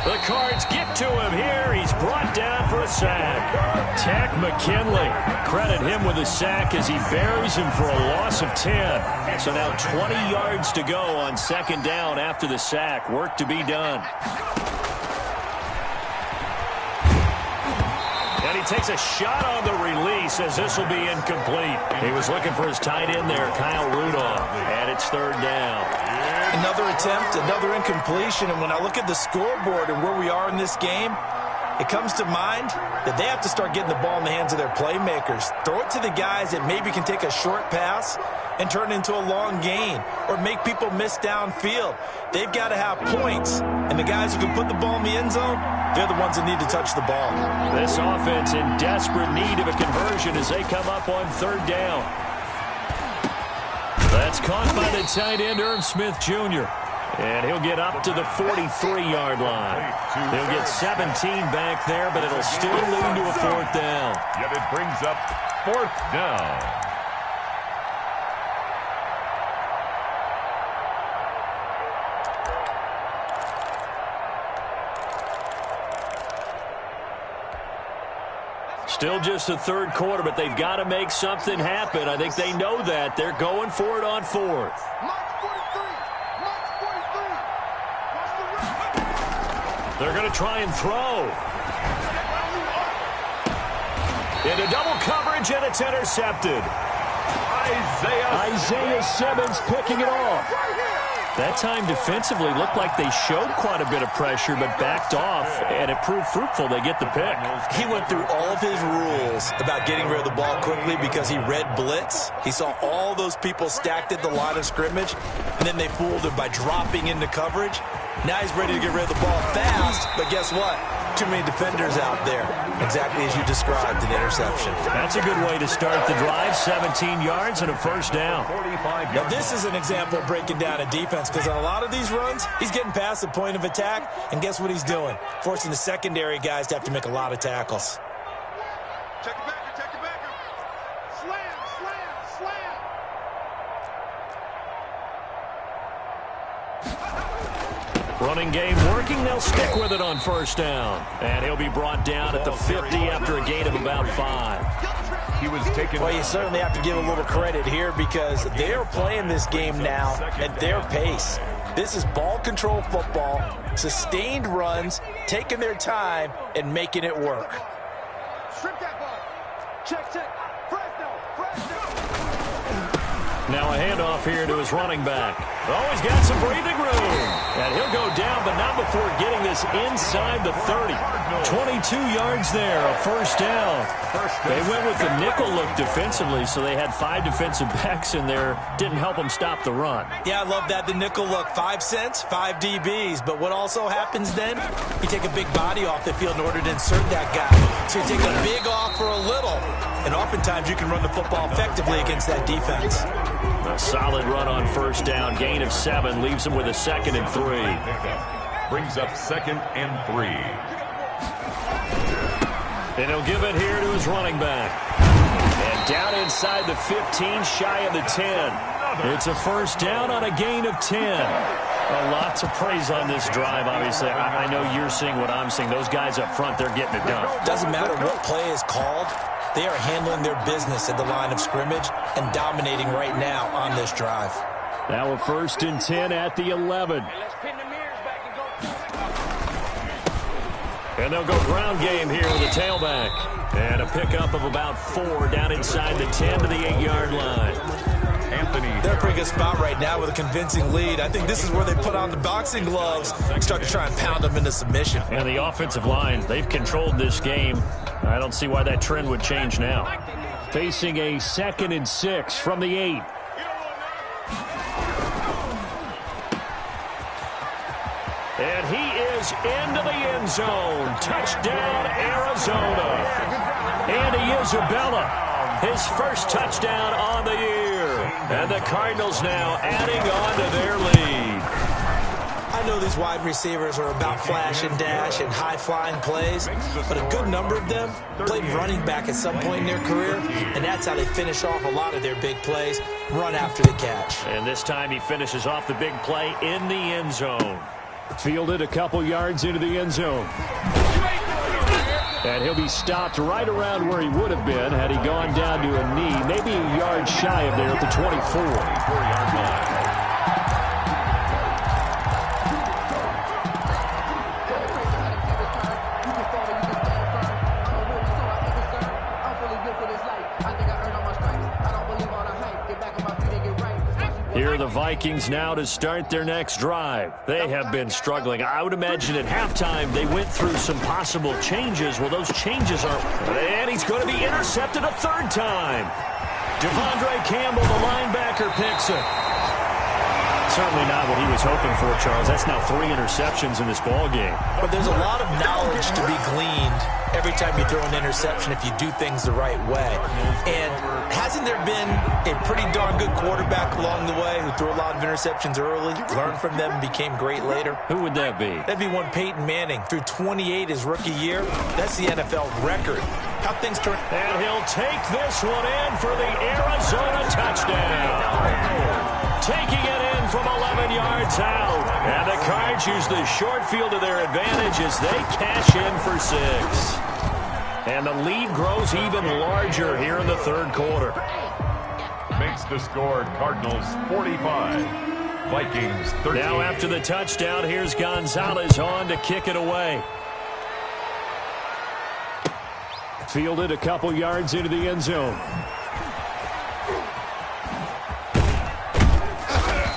The Cards get to him here. He's brought down for a sack. Tack McKinley. Credit him with a sack as he buries him for a loss of 10. So now 20 yards to go on 2nd down after the sack. Work to be done. And he takes a shot on the release as this will be incomplete. He was looking for his tight end there, Kyle Rudolph. And it's 3rd down. Another attempt, another incompletion, and when I look at the scoreboard and where we are in this game, it comes to mind that they have to start getting the ball in the hands of their playmakers. Throw it to the guys that maybe can take a short pass and turn it into a long gain or make people miss downfield. They've got to have points, and the guys who can put the ball in the end zone, they're the ones that need to touch the ball. This offense in desperate need of a conversion as they come up on 3rd down. That's caught by the tight end, Irv Smith Jr. And he'll get up to the 43-yard line. He'll get 17 back there, but it'll still lead to a 4th down. Yet it brings up 4th down. Still just the 3rd quarter, but they've got to make something happen. I think they know that. They're going for it on 4th. They're going to try and throw. Into double coverage, and it's intercepted. Isaiah Simmons picking it off. That time defensively looked like they showed quite a bit of pressure but backed off, and it proved fruitful. They get the pick. He went through all of his rules about getting rid of the ball quickly because he read blitz. He saw all those people stacked at the line of scrimmage, and then they fooled him by dropping into coverage. Now he's ready to get rid of the ball fast, but guess what? Too many defenders out there. Exactly as you described, an interception. That's a good way to start the drive. 17 yards and a 1st down. Now this is an example of breaking down a defense because on a lot of these runs, he's getting past the point of attack, and guess what he's doing? Forcing the secondary guys to have to make a lot of tackles. Check it back. Slam. Running game working. They'll stick with it on 1st down. And he'll be brought down at the 50 after a gain of about 5. He was taken. Well, you certainly have to give a little credit here because they are playing this game now at their pace. This is ball control football, sustained runs, taking their time, and making it work. Strip that ball. Check. Fresno. Now a handoff here to his running back. Oh, he's got some breathing room. And he'll go down, but not before getting this inside the 30. 22 yards there, a 1st down. They went with the nickel look defensively, so they had 5 defensive backs in there. Didn't help them stop the run. Yeah, I love that, the nickel look. 5 cents, 5 DBs. But what also happens then? You take a big body off the field in order to insert that guy. So you take a big off for a little. And oftentimes you can run the football effectively against that defense. A solid run on 1st down. Gain of 7 leaves him with a 2nd and 3. Brings up 2nd and 3. And he'll give it here to his running back. And down inside the 15, shy of the 10. It's a 1st down on a gain of 10. A lot to praise on this drive, obviously. I know you're seeing what I'm seeing. Those guys up front, they're getting it done. Doesn't matter what play is called. They are handling their business at the line of scrimmage and dominating right now on this drive. Now a 1st and 10 at the 11. And they'll go ground game here with a tailback. And a pickup of about 4 down inside the 10 to the 8-yard line. They're in a pretty good spot right now with a convincing lead. I think this is where they put on the boxing gloves and start to try and pound them into submission. And the offensive line, they've controlled this game. I don't see why that trend would change now. Facing a 2nd and 6 from the 8. And he is into the end zone. Touchdown, Arizona. Andy Isabella, his 1st touchdown on the year. And the Cardinals now adding on to their lead. I know these wide receivers are about flash and dash and high-flying plays, but a good number of them played running back at some point in their career, and that's how they finish off a lot of their big plays, run after the catch. And this time he finishes off the big play in the end zone. Fielded a couple yards into the end zone. And he'll be stopped right around where he would have been had he gone down to a knee, maybe a yard shy of there at the 24-yard line. Here are the Vikings now to start their next drive. They have been struggling. I would imagine at halftime they went through some possible changes. Well, those changes are... And he's going to be intercepted a third time. Devondre Campbell, the linebacker, picks it. Certainly not what he was hoping for, Charles. That's now 3 interceptions in this ball game. But there's a lot of knowledge to be gleaned every time you throw an interception if you do things the right way. And hasn't there been a pretty darn good quarterback along the way who threw a lot of interceptions early, learned from them, and became great later? Who would that be? That'd be one Peyton Manning. Threw 28 his rookie year. That's the NFL record. How things turn. And he'll take this one in for the Arizona touchdown. Taking it in from 11 yards out. And the Cards use the short field to their advantage as they cash in for 6. And the lead grows even larger here in the third quarter. Makes the score Cardinals 45, Vikings 13. Now after the touchdown, here's Gonzalez on to kick it away. Fielded a couple yards into the end zone.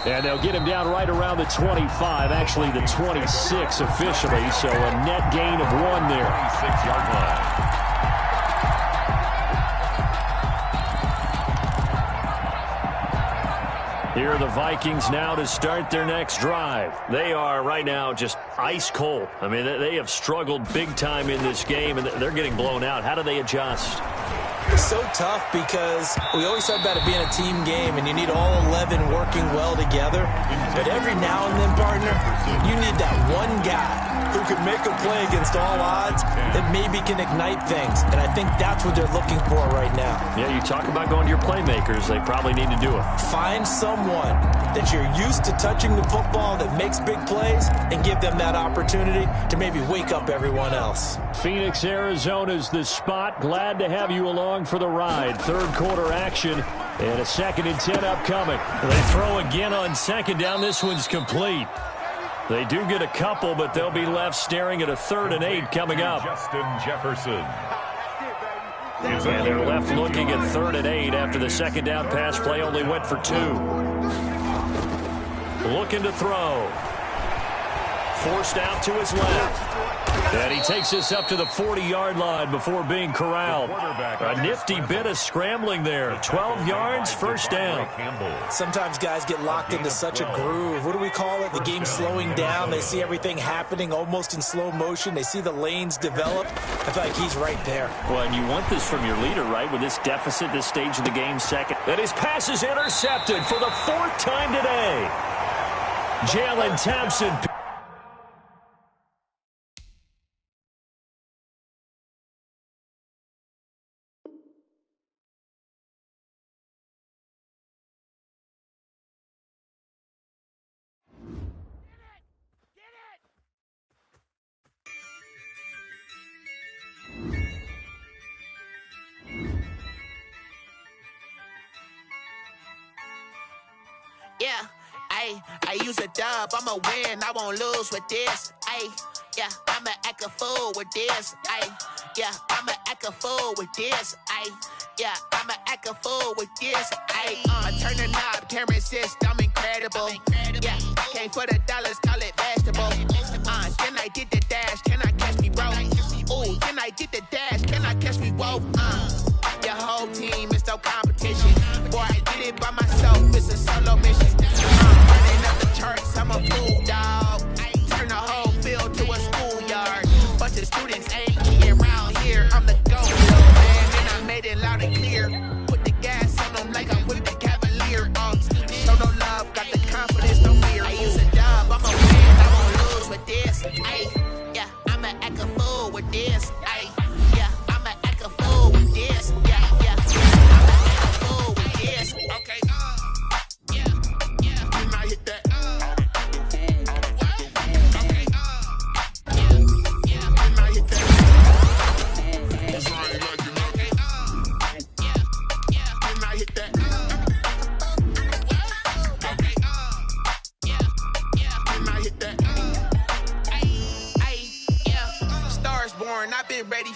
And they'll get him down right around the 25, actually the 26 officially, so a net gain of 1 there. 26-yard line. Here are the Vikings now to start their next drive. They are right now just ice cold. I mean, they have struggled big time in this game, and they're getting blown out. How do they adjust? It's so tough because we always talk about it being a team game, and you need all 11 working well together. But every now and then, partner, you need that one guy who can make a play against all odds that maybe can ignite things. And I think that's what they're looking for right now. Yeah, you talk about going to your playmakers. They probably need to do it. Find someone that you're used to touching the football that makes big plays and give them that opportunity to maybe wake up everyone else. Phoenix, Arizona's the spot. Glad to have you along for the ride. Third quarter action and a 2nd and 10 upcoming. They throw again on second down. This one's complete. They do get a couple, but they'll be left staring at a 3rd and 8 coming up. Justin Jefferson. And they're left looking at 3rd and 8 after the 2nd down pass play only went for 2. Looking to throw. Forced out to his left. And he takes this up to the 40-yard line before being corralled. A nifty bit of scrambling there. 12 yards, first down. Sometimes guys get locked into such a groove. What do we call it? The game's slowing down. They see everything happening almost in slow motion. They see the lanes develop. I feel like he's right there. Well, and you want this from your leader, right? With this deficit, this stage of the game, second. And his pass is intercepted for the 4th time today. Jalen Thompson. Yeah, I use a dub, I'ma win, I won't lose with this. Yeah, I'ma act a fool with this. Yeah, I'ma act a fool with this. Yeah, I'ma act a fool with this. I turn the knob, can't resist, I'm incredible. Yeah, came for the dollars, call it vegetable. Then I did the dash, can I catch me, bro? Ooh, then I did the dash, can I catch me, whoa? Your whole team is no competition. Boy, I did it by myself, it's a solo mission. Running up the charts, I'm a fool, dog. Turn the whole field to a schoolyard. Bunch of students ain't eating around here. I'm the GOAT, man, and I made it loud and clear. Put the gas on them like I'm with the Cavalier. Show no love, got the confidence, no fear. I use a dub, I'm a win, I'm a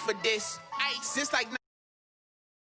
for this. Ay, since like